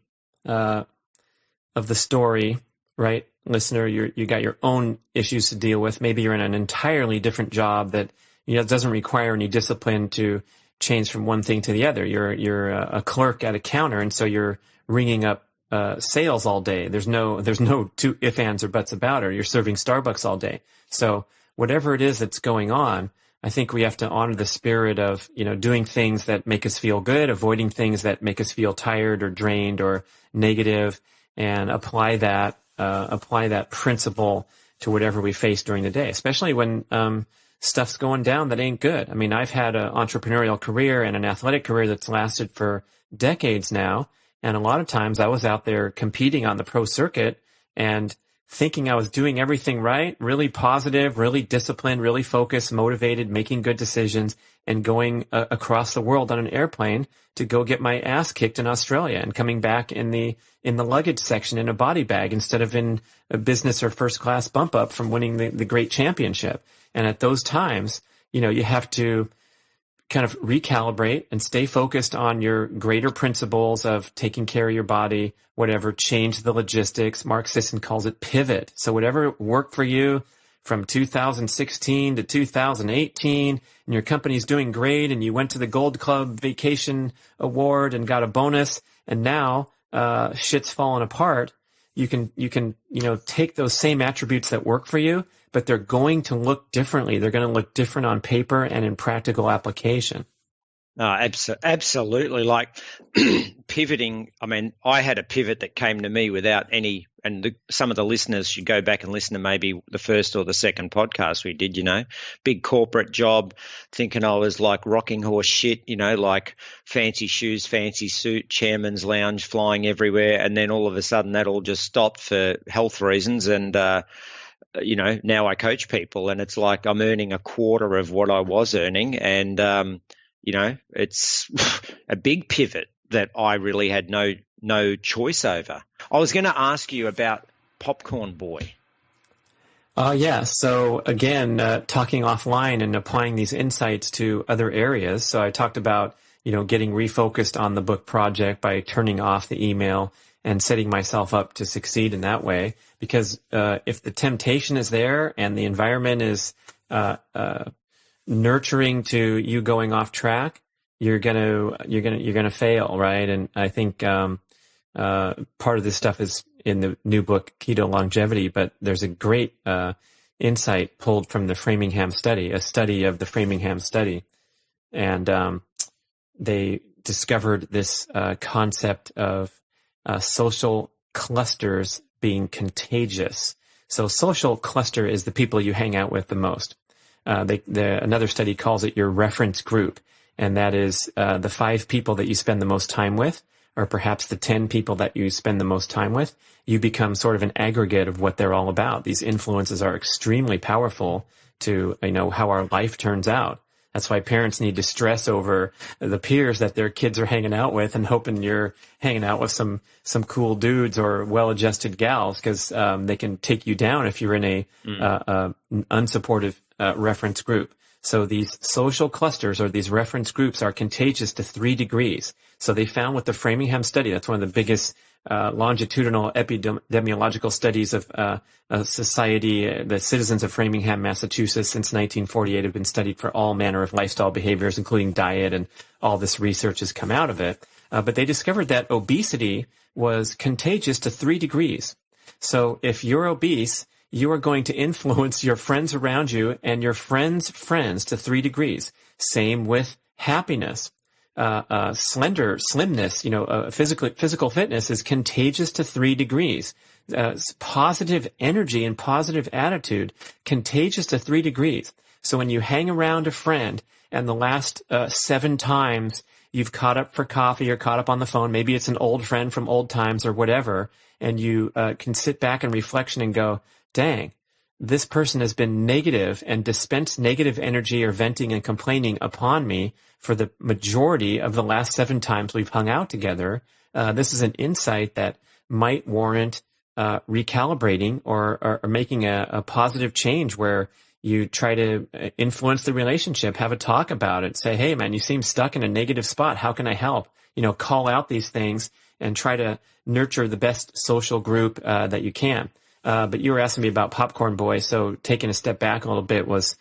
story, right, listener? You got your own issues to deal with. Maybe you're in an entirely different job that doesn't require any discipline to change from one thing to the other. You're a clerk at a counter, and so you're ringing up sales all day. There's no two ifs, ands, or buts about it. You're serving Starbucks all day. So whatever it is that's going on, I think we have to honor the spirit of, doing things that make us feel good, avoiding things that make us feel tired or drained or negative, and apply that principle to whatever we face during the day, especially when stuff's going down that ain't good. I mean, I've had an entrepreneurial career and an athletic career that's lasted for decades now. And a lot of times I was out there competing on the pro circuit and thinking I was doing everything right, really positive, really disciplined, really focused, motivated, making good decisions, and going across the world on an airplane to go get my ass kicked in Australia and coming back in the luggage section in a body bag instead of in a business or first class bump up from winning the great championship. And at those times, you have to kind of recalibrate and stay focused on your greater principles of taking care of your body, whatever, change the logistics. Mark Sisson calls it pivot. So whatever worked for you from 2016 to 2018, and your company's doing great, and you went to the Gold Club Vacation Award and got a bonus, and now shit's falling apart. You can take those same attributes that work for you, but they're going to look differently. They're going to look different on paper and in practical application. Absolutely. Like pivoting. I mean, I had a pivot that came to me without any, and some of the listeners should go back and listen to maybe the first or the second podcast we did, big corporate job, thinking I was like rocking horse shit, like fancy shoes, fancy suit, chairman's lounge, flying everywhere. And then all of a sudden that all just stopped for health reasons. And, now I coach people, and it's like I'm earning a quarter of what I was earning. And, it's a big pivot that I really had no choice over. I was going to ask you about Popcorn Boy. Yeah. So again, talking offline and applying these insights to other areas. So I talked about, getting refocused on the book project by turning off the email and setting myself up to succeed in that way. Because if the temptation is there and the environment is nurturing to you going off track, you're gonna fail, right? And I think part of this stuff is in the new book Keto Longevity, but there's a great insight pulled from the Framingham study, a study of the Framingham study, and they discovered this concept of social clusters being contagious. So social cluster is the people you hang out with the most. Another study calls it your reference group, and that is the 5 people that you spend the most time with, or perhaps the 10 people that you spend the most time with. You become sort of an aggregate of what they're all about. These influences are extremely powerful to how our life turns out. That's why parents need to stress over the peers that their kids are hanging out with, and hoping you're hanging out with some cool dudes or well-adjusted gals, because they can take you down if you're in an unsupportive reference group. So these social clusters or these reference groups are contagious to 3 degrees. So they found with the Framingham study, that's one of the biggest longitudinal epidemiological studies of society. The citizens of Framingham, Massachusetts, since 1948 have been studied for all manner of lifestyle behaviors, including diet, and all this research has come out of it. But they discovered that obesity was contagious to 3 degrees. So if you're obese, you are going to influence your friends around you and your friends' friends to 3 degrees. Same with happiness. Slimness, physical fitness is contagious to 3 degrees. Positive energy and positive attitude, contagious to 3 degrees. So when you hang around a friend and the last 7 times you've caught up for coffee or caught up on the phone, maybe it's an old friend from old times or whatever, and you can sit back in reflection and go, dang, this person has been negative and dispensed negative energy or venting and complaining upon me for the majority of the last 7 times we've hung out together. This is an insight that might warrant recalibrating or making a positive change where you try to influence the relationship, have a talk about it, say, hey, man, you seem stuck in a negative spot. How can I help? Call out these things and try to nurture the best social group that you can. But you were asking me about Popcorn Boy, so taking a step back a little bit was,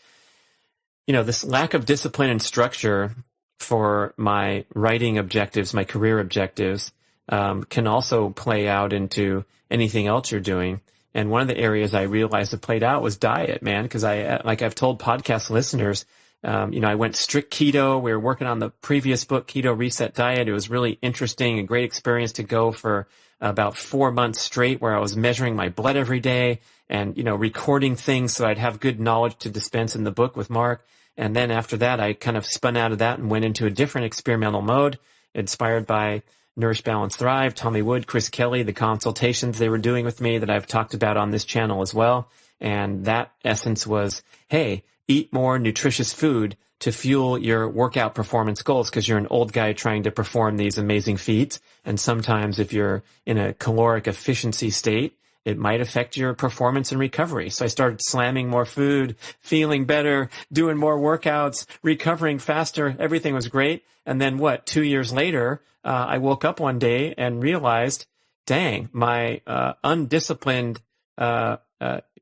this lack of discipline and structure for my writing objectives, my career objectives, can also play out into anything else you're doing. And one of the areas I realized it played out was diet, man, because like I've told podcast listeners, I went strict keto. We were working on the previous book, Keto Reset Diet. It was really interesting, a great experience to go for about 4 months straight, where I was measuring my blood every day and, recording things so I'd have good knowledge to dispense in the book with Mark. And then after that, I kind of spun out of that and went into a different experimental mode, inspired by Nourish, Balance, Thrive, Tommy Wood, Chris Kelly, the consultations they were doing with me that I've talked about on this channel as well. And that essence was, hey, eat more nutritious food to fuel your workout performance goals, because you're an old guy trying to perform these amazing feats. And sometimes if you're in a caloric efficiency state, it might affect your performance and recovery. So I started slamming more food, feeling better, doing more workouts, recovering faster. Everything was great. And then 2 years later, I woke up one day and realized, dang, my undisciplined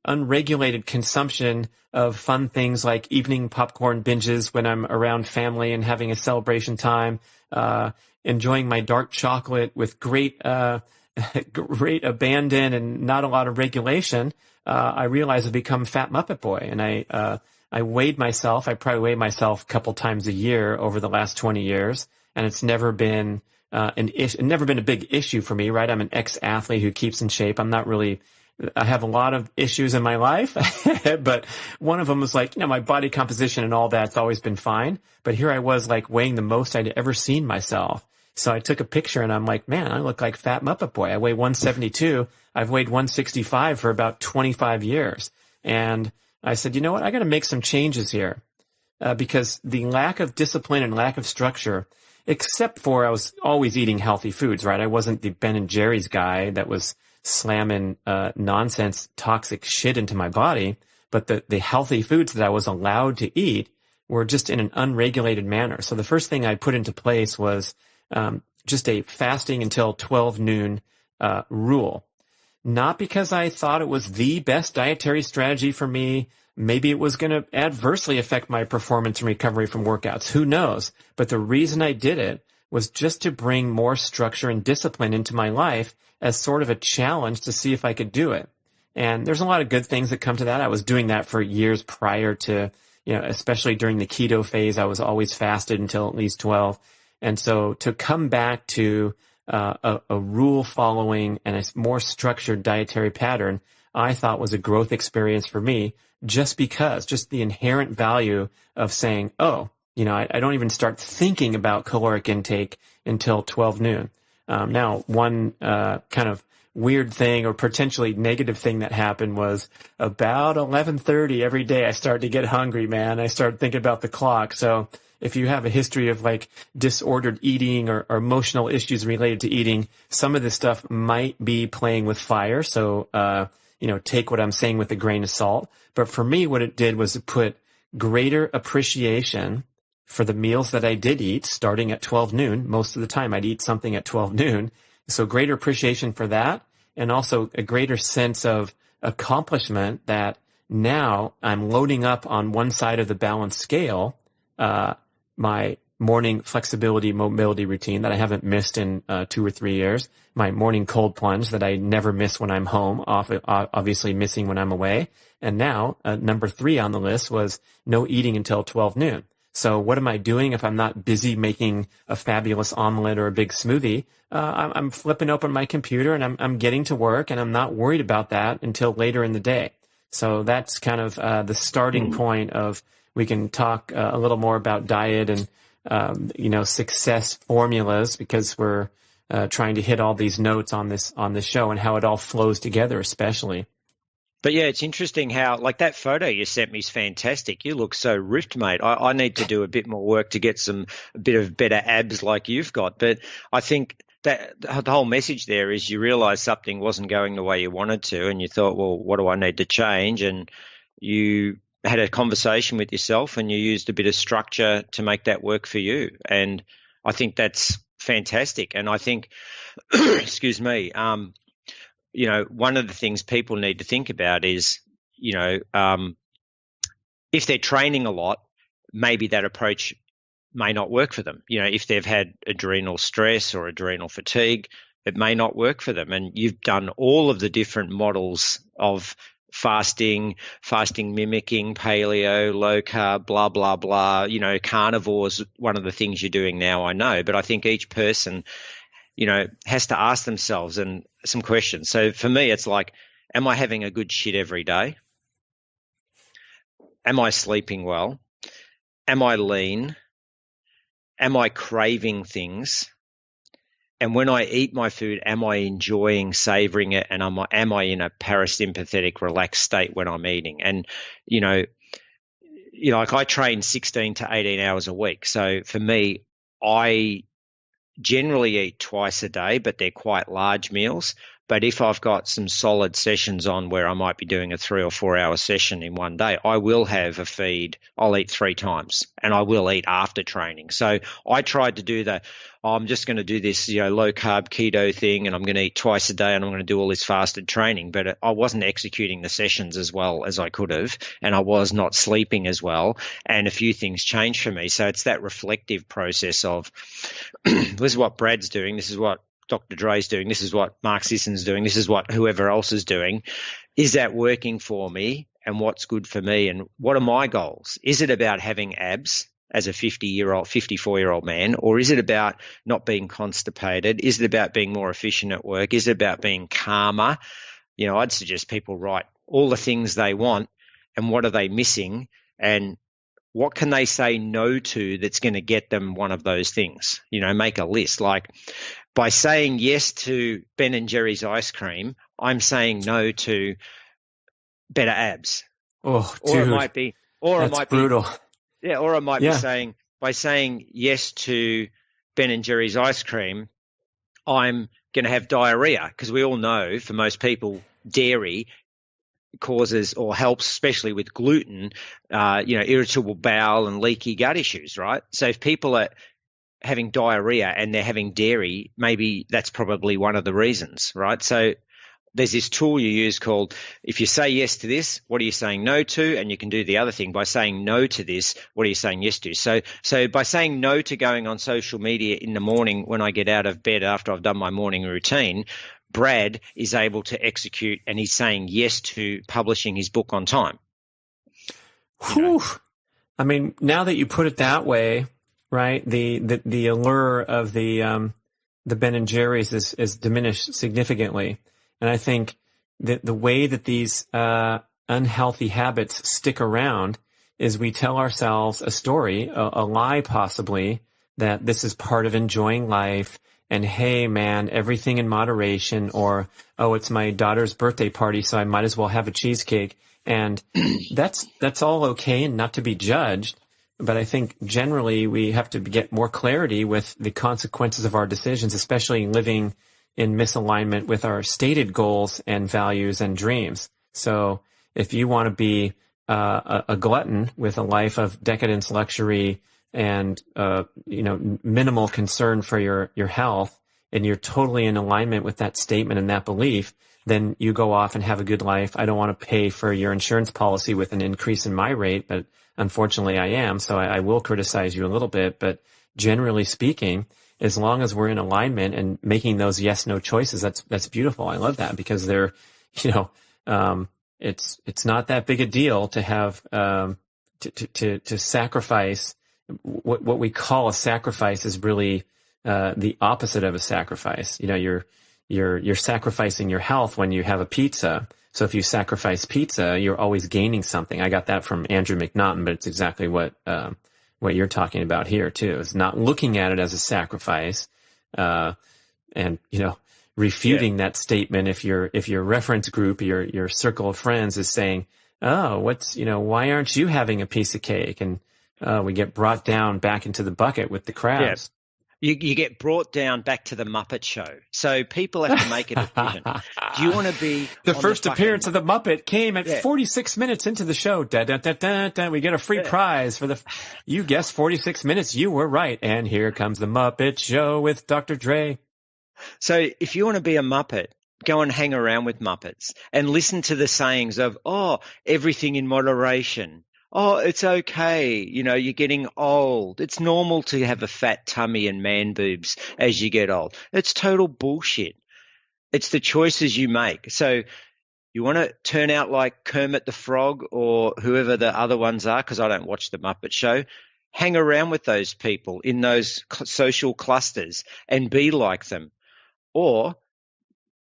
unregulated consumption of fun things like evening popcorn binges when I'm around family and having a celebration time, enjoying my dark chocolate with great abandon and not a lot of regulation, I realized I've become fat Muppet boy. And I weighed myself. I probably weigh myself a couple times a year over the last 20 years. And it's never been never been a big issue for me, right? I'm an ex-athlete who keeps in shape. I have a lot of issues in my life, but one of them was like, my body composition and all that's always been fine. But here I was like weighing the most I'd ever seen myself. So I took a picture and I'm like, man, I look like fat Muppet boy. I weigh 172. I've weighed 165 for about 25 years. And I said, you know what? I got to make some changes here, because the lack of discipline and lack of structure, except for I was always eating healthy foods, right? I wasn't the Ben and Jerry's guy that was slamming nonsense, toxic shit into my body. But the healthy foods that I was allowed to eat were just in an unregulated manner. So the first thing I put into place was just a fasting until 12 noon rule. Not because I thought it was the best dietary strategy for me. Maybe it was going to adversely affect my performance and recovery from workouts. Who knows? But the reason I did it was just to bring more structure and discipline into my life as sort of a challenge to see if I could do it. And there's a lot of good things that come to that. I was doing that for years prior to, especially during the keto phase, I was always fasted until at least 12. And so to come back to a rule following and a more structured dietary pattern, I thought was a growth experience for me, just the inherent value of saying, I don't even start thinking about caloric intake until 12 noon. Now, one kind of weird thing or potentially negative thing that happened was about 11:30 every day I started to get hungry, man. I started thinking about the clock. So if you have a history of like disordered eating or emotional issues related to eating, some of this stuff might be playing with fire. So, take what I'm saying with a grain of salt. But for me, what it did was it put greater appreciation for the meals that I did eat starting at 12 noon. Most of the time I'd eat something at 12 noon. So greater appreciation for that, and also a greater sense of accomplishment that now I'm loading up on one side of the balance scale, my morning flexibility mobility routine that I haven't missed in 2 or 3 years, my morning cold plunge that I never miss when I'm home, obviously missing when I'm away. And now number 3 on the list was no eating until 12 noon. So what am I doing if I'm not busy making a fabulous omelet or a big smoothie? I'm flipping open my computer and I'm getting to work, and I'm not worried about that until later in the day. So that's kind of the starting point of, we can talk a little more about diet and, success formulas, because we're trying to hit all these notes on this show and how it all flows together, especially. But yeah, it's interesting how, like, that photo you sent me is fantastic. You look so ripped, mate. I need to do a bit more work to get a bit of better abs like you've got. But I think that the whole message there is you realize something wasn't going the way you wanted to, and you thought, well, what do I need to change? And you had a conversation with yourself and you used a bit of structure to make that work for you. And I think that's fantastic. And I think, excuse me, one of the things people need to think about is, if they're training a lot, maybe that approach may not work for them. If they've had adrenal stress or adrenal fatigue, it may not work for them. And you've done all of the different models of fasting mimicking paleo, low carb, blah, blah, blah. Carnivore's one of the things you're doing now, I know. But I think each person, has to ask themselves and some questions. So for me, it's like, am I having a good shit every day? Am I sleeping well? Am I lean? Am I craving things? And when I eat my food, am I enjoying savoring it? And am I in a parasympathetic, relaxed state when I'm eating? And, like I train 16 to 18 hours a week. So for me, I generally eat twice a day, but they're quite large meals. But if I've got some solid sessions on where I might be doing a 3 or 4 hour session in one day, I will have a feed. I'll eat 3 times, and I will eat after training. So I tried to do I'm just going to do this, low carb keto thing, and I'm going to eat twice a day, and I'm going to do all this fasted training. But I wasn't executing the sessions as well as I could have, and I was not sleeping as well. And a few things changed for me. So it's that reflective process of this is what Brad's doing. This is what Dr. Dre's doing. This is what Mark Sisson's doing. This is what whoever else is doing. Is that working for me? And what's good for me? And what are my goals? Is it about having abs as a 54-year-old man, or is it about not being constipated? Is it about being more efficient at work? Is it about being calmer? I'd suggest people write all the things they want and what are they missing, and what can they say no to that's going to get them one of those things? Make a list. Like, by saying yes to Ben & Jerry's ice cream, I'm saying no to better abs. Oh, or dude, it might be, or that's it might brutal. be, yeah, or I might be saying, by saying yes to Ben & Jerry's ice cream, I'm going to have diarrhea, because we all know, for most people, dairy causes or helps, especially with gluten, irritable bowel and leaky gut issues, right? So if people are having diarrhea and they're having dairy, maybe that's probably one of the reasons, right? So there's this tool you use called, if you say yes to this, what are you saying no to? And you can do the other thing by saying no to this, what are you saying yes to? So by saying no to going on social media in the morning when I get out of bed after I've done my morning routine, Brad is able to execute, and he's saying yes to publishing his book on time. Whew. I mean, now that you put it that way, right? The allure of the Ben & Jerry's is diminished significantly. And I think that the way that these unhealthy habits stick around is we tell ourselves a story, a lie possibly, that this is part of enjoying life. And hey, man, everything in moderation, or, oh, it's my daughter's birthday party, so I might as well have a cheesecake. And that's all okay and not to be judged. But I think generally we have to get more clarity with the consequences of our decisions, especially living in misalignment with our stated goals and values and dreams. So if you want to be a glutton with a life of decadence, luxury, and minimal concern for your health, and you're totally in alignment with that statement and that belief, then you go off and have a good life. I don't want to pay for your insurance policy with an increase in my rate, but unfortunately I am, so I will criticize you a little bit. But generally speaking, as long as we're in alignment and making those yes/no choices, that's beautiful. I love that, because they're, it's not that big a deal to have to sacrifice. What we call a sacrifice is really the opposite of a sacrifice. You're sacrificing your health when you have a pizza. So if you sacrifice pizza, you're always gaining something. I got that from Andrew McNaughton, but it's exactly what you're talking about here too. Is not looking at it as a sacrifice, and refuting that statement. If your reference group, your circle of friends is saying, "Oh, why aren't you having a piece of cake?" and we get brought down back into the bucket with the crowds. Yeah. You get brought down back to the Muppet Show. So people have to make a decision. Do you want to be the first appearance of the Muppet came at 46 minutes into the show. Da, da, da, da, da. We get a free prize for you guessed 46 minutes. You were right. And here comes the Muppet Show with Dr. Dre. So if you want to be a Muppet, go and hang around with Muppets and listen to the sayings of, everything in moderation. Oh, it's okay. You're getting old. It's normal to have a fat tummy and man boobs as you get old. It's total bullshit. It's the choices you make. So you want to turn out like Kermit the Frog or whoever the other ones are, because I don't watch the Muppet Show. Hang around with those people in those social clusters and be like them. Or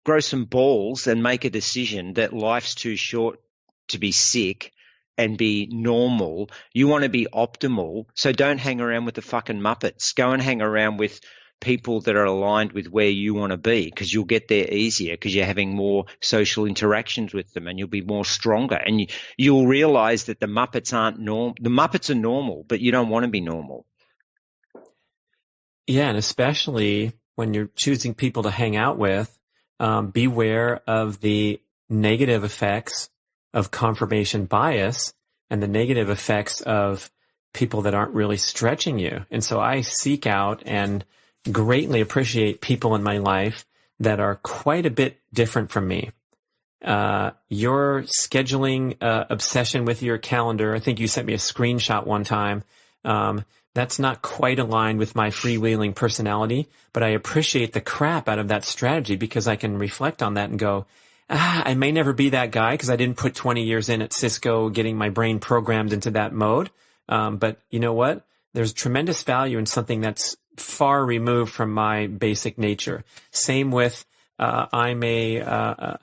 grow some balls and make a decision that life's too short to be sick and be normal. You want to be optimal, so don't hang around with the fucking Muppets. Go and hang around with people that are aligned with where you want to be, because you'll get there easier because you're having more social interactions with them, and you'll be more stronger. And you'll realize that the Muppets aren't normal. The Muppets are normal, but you don't want to be normal. Yeah, and especially when you're choosing people to hang out with, beware of the negative effects of confirmation bias and the negative effects of people that aren't really stretching you. And so I seek out and greatly appreciate people in my life that are quite a bit different from me. Your scheduling obsession with your calendar, I think you sent me a screenshot one time. That's not quite aligned with my freewheeling personality, but I appreciate the crap out of that strategy because I can reflect on that and go, I may never be that guy because I didn't put 20 years in at Cisco getting my brain programmed into that mode. But you know what? There's tremendous value in something that's far removed from my basic nature. Same with, I'm a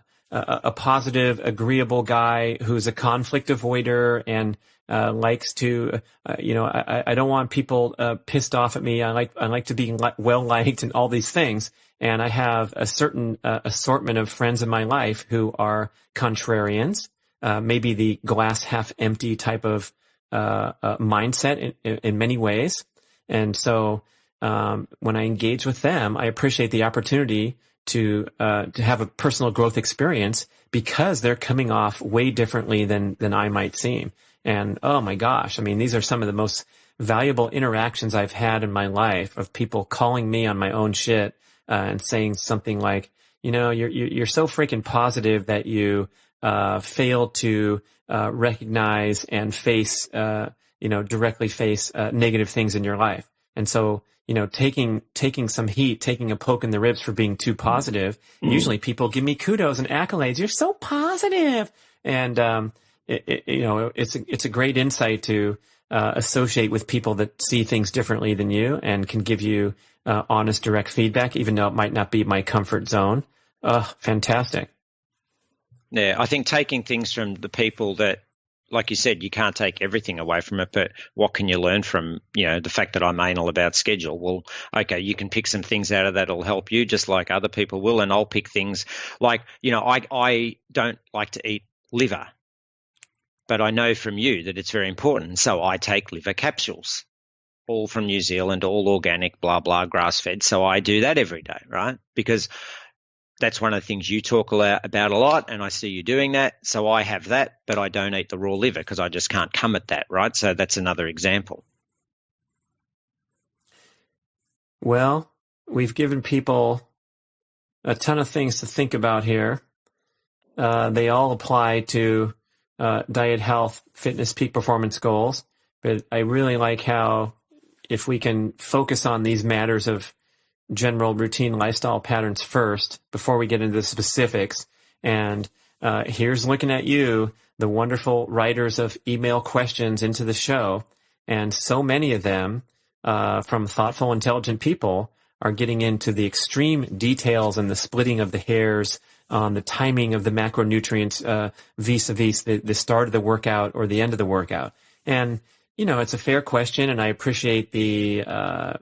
positive, agreeable guy who's a conflict avoider and likes to, I don't want people pissed off at me. I like to be well liked and all these things. And I have a certain assortment of friends in my life who are contrarians, maybe the glass half empty type of mindset in many ways. And so when I engage with them, I appreciate the opportunity to have a personal growth experience because they're coming off way differently than I might seem. And oh my gosh, I mean, these are some of the most valuable interactions I've had in my life of people calling me on my own shit and saying something like, you're so freaking positive that you fail to recognize and face, directly face negative things in your life. And so, taking some heat, taking a poke in the ribs for being too positive, usually people give me kudos and accolades. You're so positive. And, it's a great insight to associate with people that see things differently than you and can give you honest, direct feedback, even though it might not be my comfort zone. Fantastic. Yeah, I think taking things from the people that, like you said, you can't take everything away from it, but what can you learn from, the fact that I'm anal about schedule? Well, okay, you can pick some things out of that that'll help you just like other people will, and I'll pick things like, I don't like to eat liver, but I know from you that it's very important, so I take liver capsules, all from New Zealand, all organic, blah, blah, grass-fed, so I do that every day, right? Because that's one of the things you talk about a lot, and I see you doing that. So I have that, but I don't eat the raw liver because I just can't come at that, right? So that's another example. Well, we've given people a ton of things to think about here. They all apply to diet, health, fitness, peak performance goals. But I really like how if we can focus on these matters of general routine lifestyle patterns first before we get into the specifics. And here's looking at you, the wonderful writers of email questions into the show. And so many of them from thoughtful, intelligent people are getting into the extreme details and the splitting of the hairs on the timing of the macronutrients vis-a-vis the start of the workout or the end of the workout. And, it's a fair question, and I appreciate the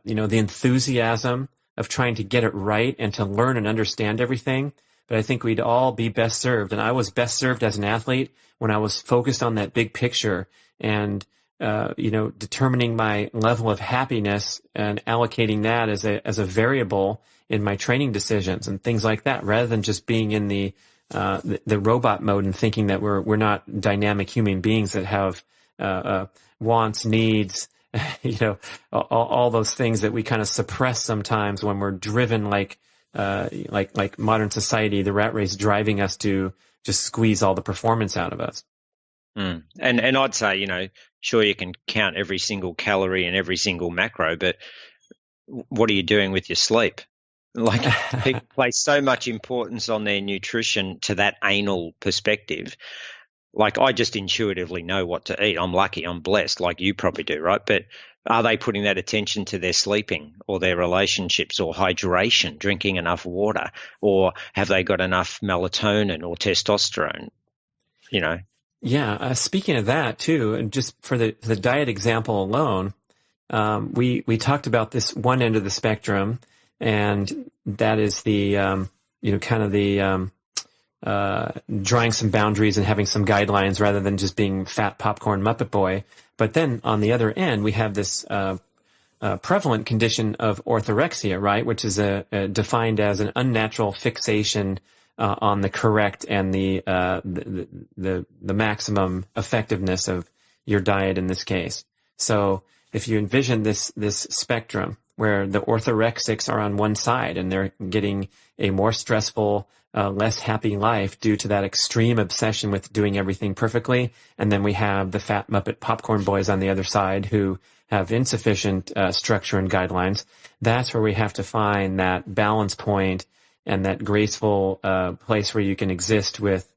enthusiasm of trying to get it right and to learn and understand everything. But I think we'd all be best served. And I was best served as an athlete when I was focused on that big picture and, determining my level of happiness and allocating that as a variable in my training decisions and things like that, rather than just being in the robot mode and thinking that we're not dynamic human beings that have, wants, needs, all those things that we kind of suppress sometimes when we're driven like modern society, the rat race driving us to just squeeze all the performance out of us. And I'd say, sure, you can count every single calorie and every single macro, but what are you doing with your sleep? Like people place so much importance on their nutrition to that anal perspective. Like I just intuitively know what to eat. I'm lucky, I'm blessed, like you probably do, right? But are they putting that attention to their sleeping or their relationships or hydration, drinking enough water, or have they got enough melatonin or testosterone, Yeah, speaking of that too, and just for the diet example alone, we talked about this one end of the spectrum, and that is the drawing some boundaries and having some guidelines rather than just being fat popcorn Muppet boy. But then on the other end, we have this prevalent condition of orthorexia, right? Which is defined as an unnatural fixation on the correct and the maximum effectiveness of your diet in this case. So if you envision this spectrum where the orthorexics are on one side and they're getting a more stressful, less happy life due to that extreme obsession with doing everything perfectly, and then we have the fat Muppet popcorn boys on the other side who have insufficient structure and guidelines, that's where we have to find that balance point and that graceful place where you can exist with,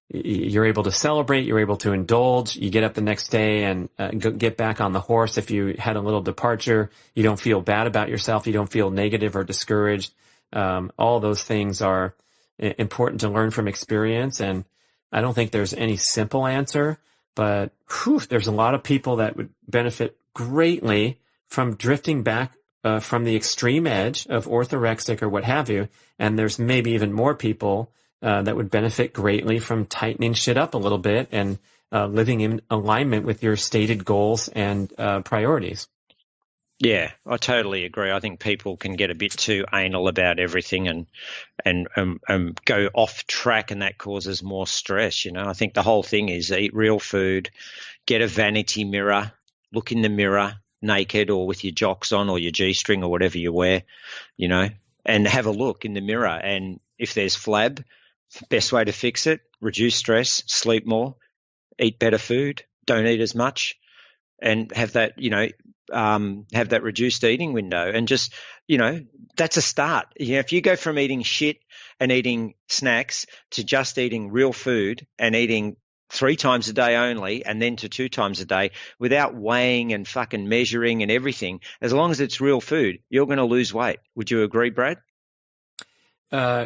you're able to celebrate, you're able to indulge, you get up the next day and get back on the horse. If you had a little departure, you don't feel bad about yourself, you don't feel negative or discouraged. All those things are important to learn from experience, and I don't think there's any simple answer, but there's a lot of people that would benefit greatly from drifting back from the extreme edge of orthorexic or what have you, and there's maybe even more people that would benefit greatly from tightening shit up a little bit and living in alignment with your stated goals and priorities. Yeah, I totally agree. I think people can get a bit too anal about everything and go off track, and that causes more stress. I think the whole thing is eat real food, get a vanity mirror, look in the mirror naked or with your jocks on or your G-string or whatever you wear, and have a look in the mirror. And if there's flab, best way to fix it, reduce stress, sleep more, eat better food, don't eat as much, and have that, have that reduced eating window. And just, that's a start. If you go from eating shit and eating snacks to just eating real food and eating 3 times a day only and then to 2 times a day without weighing and fucking measuring and everything, as long as it's real food, you're going to lose weight. Would you agree, Brad?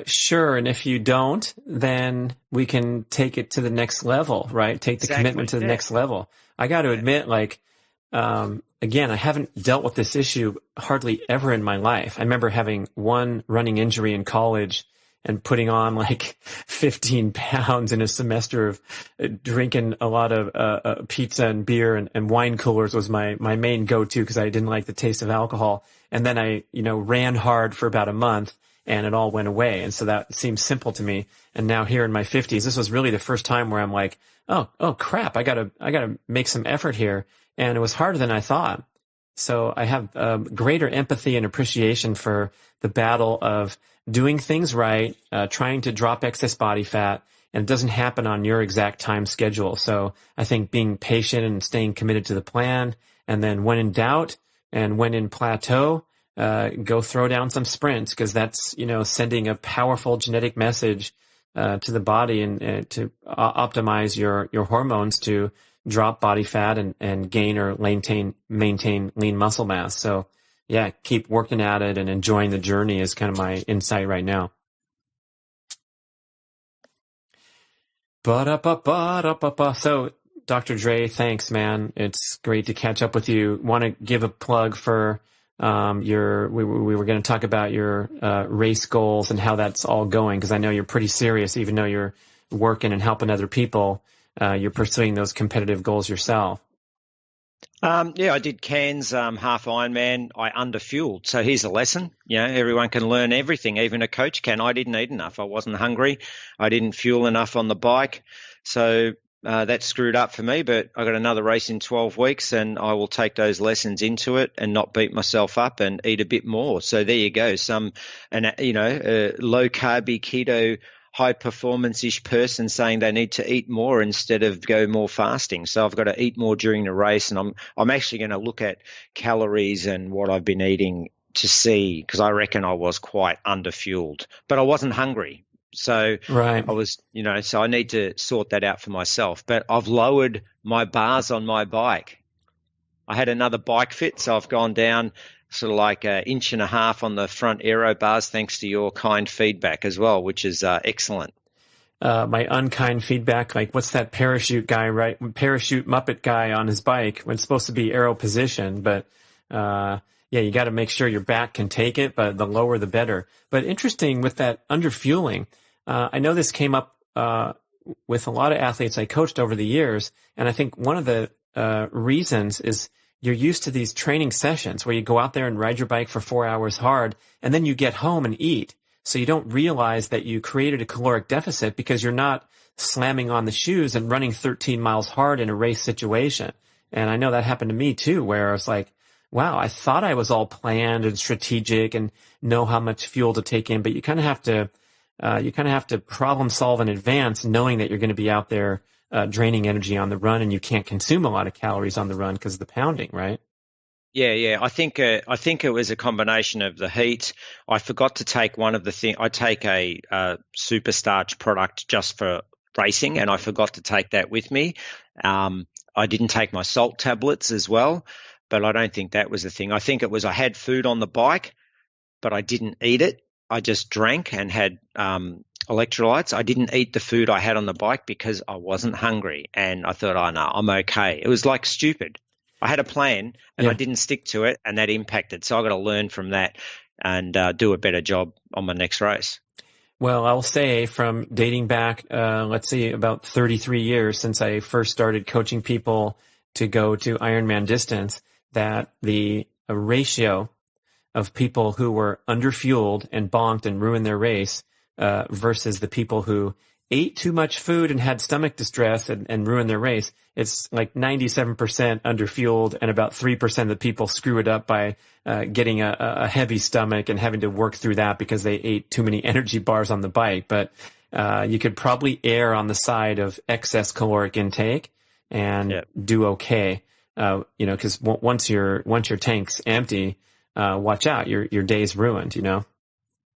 Sure. And if you don't, then we can take it to the next level, right? Take the commitment to the next level. I got to admit, again, I haven't dealt with this issue hardly ever in my life. I remember having one running injury in college and putting on 15 pounds in a semester of drinking a lot of pizza and beer and wine coolers was my main go-to because I didn't like the taste of alcohol. And then I, ran hard for about a month and it all went away. And so that seems simple to me. And now here in my 50s, this was really the first time where I'm like, oh crap, I gotta make some effort here. And it was harder than I thought. So I have greater empathy and appreciation for the battle of doing things right, trying to drop excess body fat, and it doesn't happen on your exact time schedule. So I think being patient and staying committed to the plan, and then when in doubt and when in plateau, go throw down some sprints, because that's, sending a powerful genetic message to the body and to optimize your hormones to drop body fat and gain or maintain lean muscle mass. So yeah, keep working at it and enjoying the journey is kind of my insight right now. So Dr. Dre, thanks, man. It's great to catch up with you. Want to give a plug for we were going to talk about your race goals and how that's all going, because I know you're pretty serious, even though you're working and helping other people. You're pursuing those competitive goals yourself. I did Cairns half Ironman. I underfueled. So here's a lesson. Everyone can learn everything. Even a coach can. I didn't eat enough. I wasn't hungry. I didn't fuel enough on the bike. So that screwed up for me. But I got another race in 12 weeks, and I will take those lessons into it and not beat myself up and eat a bit more. So there you go. A low carby keto high performance-ish person saying they need to eat more instead of go more fasting. So I've got to eat more during the race, and I'm actually going to look at calories and what I've been eating to see, because I reckon I was quite underfueled, but I wasn't hungry. So right. I was, so I need to sort that out for myself. But I've lowered my bars on my bike. I had another bike fit, so I've gone down sort of like 1.5 inches on the front aero bars, thanks to your kind feedback as well, which is excellent. My unkind feedback, what's that parachute guy, right? Parachute Muppet guy on his bike when it's supposed to be aero position, but you got to make sure your back can take it, but the lower the better. But interesting with that underfueling, I know this came up with a lot of athletes I coached over the years, and I think one of the reasons is you're used to these training sessions where you go out there and ride your bike for 4 hours hard, and then you get home and eat. So you don't realize that you created a caloric deficit because you're not slamming on the shoes and running 13 miles hard in a race situation. And I know that happened to me too, where I was like, wow, I thought I was all planned and strategic and know how much fuel to take in, but you kind of have to problem solve in advance, knowing that you're going to be out there draining energy on the run, and you can't consume a lot of calories on the run because of the pounding, right? Yeah. I think it was a combination of the heat. I forgot to take one of the things. I take a super starch product just for racing, and I forgot to take that with me. I didn't take my salt tablets as well, but I don't think that was the thing. I think it was I had food on the bike, but I didn't eat it. I just drank and had electrolytes. I didn't eat the food I had on the bike because I wasn't hungry, and I thought, oh no, I'm okay. It was like stupid. I had a plan and I didn't stick to it, and that impacted. So I got to learn from that and do a better job on my next race. Well, I'll say from dating back, let's see, about 33 years since I first started coaching people to go to Ironman distance, that the ratio of people who were underfueled and bonked and ruined their race versus the people who ate too much food and had stomach distress and ruined their race, it's like 97% underfueled, and about 3% of the people screw it up by getting a heavy stomach and having to work through that because they ate too many energy bars on the bike. But you could probably err on the side of excess caloric intake and do okay. Because once your tank's empty, watch out, your day's ruined.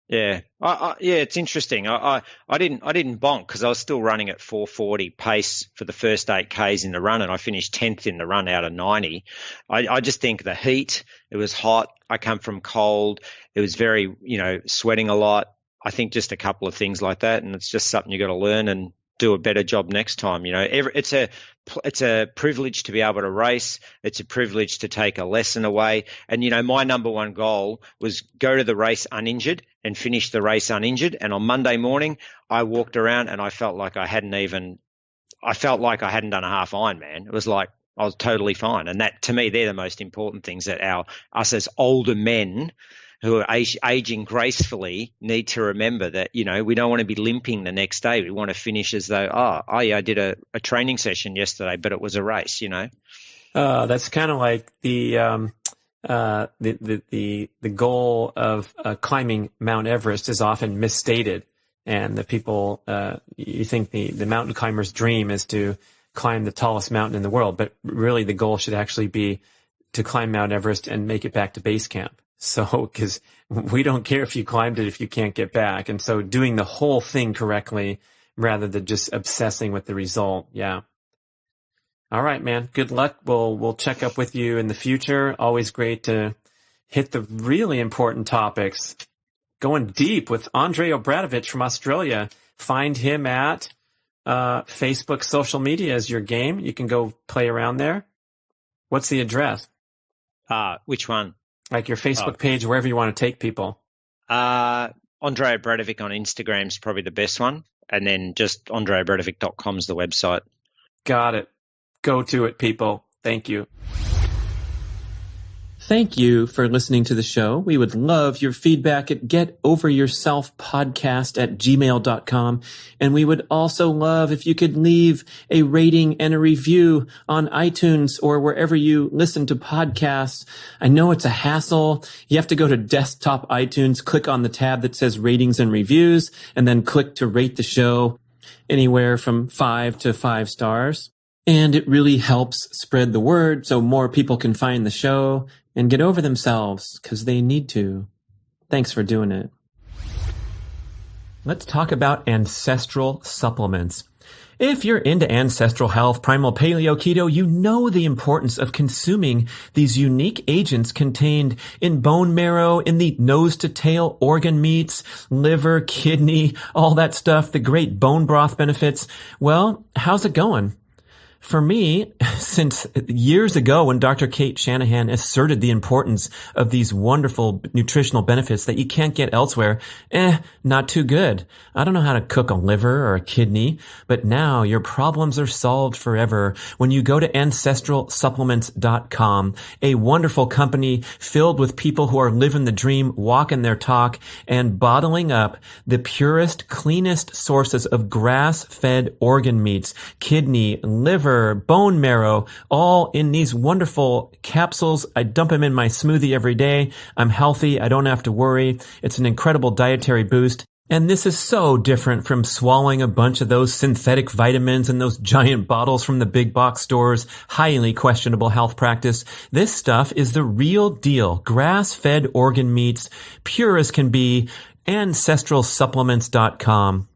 Yeah, it's interesting. I didn't bonk because I was still running at 4:40 pace for the first 8Ks in the run, and I finished 10th in the run out of 90. I just think the heat, it was hot. I come from cold. It was very, sweating a lot. I think just a couple of things like that, and it's just something you got to learn and do a better job next time. It's a privilege to be able to race. It's a privilege to take a lesson away. And, my number one goal was go to the race uninjured and finish the race uninjured. And on Monday morning, I walked around and I felt like I hadn't done a half Ironman. It was like I was totally fine. And that, to me, they're the most important ththings that us as older men who are aging gracefully need to remember, that, we don't want to be limping the next day. We want to finish as though, I did a training session yesterday, but it was a race, That's kind of like the goal of climbing Mount Everest is often misstated. And the people, you think the mountain climber's dream is to climb the tallest mountain in the world, but really the goal should actually be to climb Mount Everest and make it back to base camp. So, because we don't care if you climbed it if you can't get back. And so doing the whole thing correctly rather than just obsessing with the result. Yeah. All right, man. Good luck. We'll check up with you in the future. Always great to hit the really important topics. Going deep with Andre Obradovic from Australia. Find him at Facebook, social media is your game. You can go play around there. What's the address? Which one? Like your Facebook page, wherever you want to take people. Andre Obradovic on Instagram is probably the best one. And then just andreobradovic.com is the website. Got it. Go to it, people. Thank you. Thank you for listening to the show. We would love your feedback at getoveryourselfpodcast@gmail.com. And we would also love if you could leave a rating and a review on iTunes or wherever you listen to podcasts. I know it's a hassle. You have to go to desktop iTunes, click on the tab that says ratings and reviews, and then click to rate the show anywhere from 5 to 5 stars. And it really helps spread the word so more people can find the show and get over themselves, because they need to. Thanks for doing it. Let's talk about ancestral supplements. If you're into ancestral health, primal paleo, keto, you know the importance of consuming these unique agents contained in bone marrow, in the nose to tail organ meats, liver, kidney, all that stuff, the great bone broth benefits. Well, how's it going? For me, since years ago when Dr. Kate Shanahan asserted the importance of these wonderful nutritional benefits that you can't get elsewhere, not too good. I don't know how to cook a liver or a kidney, but now your problems are solved forever when you go to ancestralsupplements.com, a wonderful company filled with people who are living the dream, walking their talk, and bottling up the purest, cleanest sources of grass-fed organ meats, kidney, liver, bone marrow, all in these wonderful capsules. I dump them in my smoothie every day. I'm healthy. I don't have to worry. It's an incredible dietary boost. And this is so different from swallowing a bunch of those synthetic vitamins and those giant bottles from the big box stores. Highly questionable health practice. This stuff is the real deal. Grass-fed organ meats, pure as can be. AncestralSupplements.com.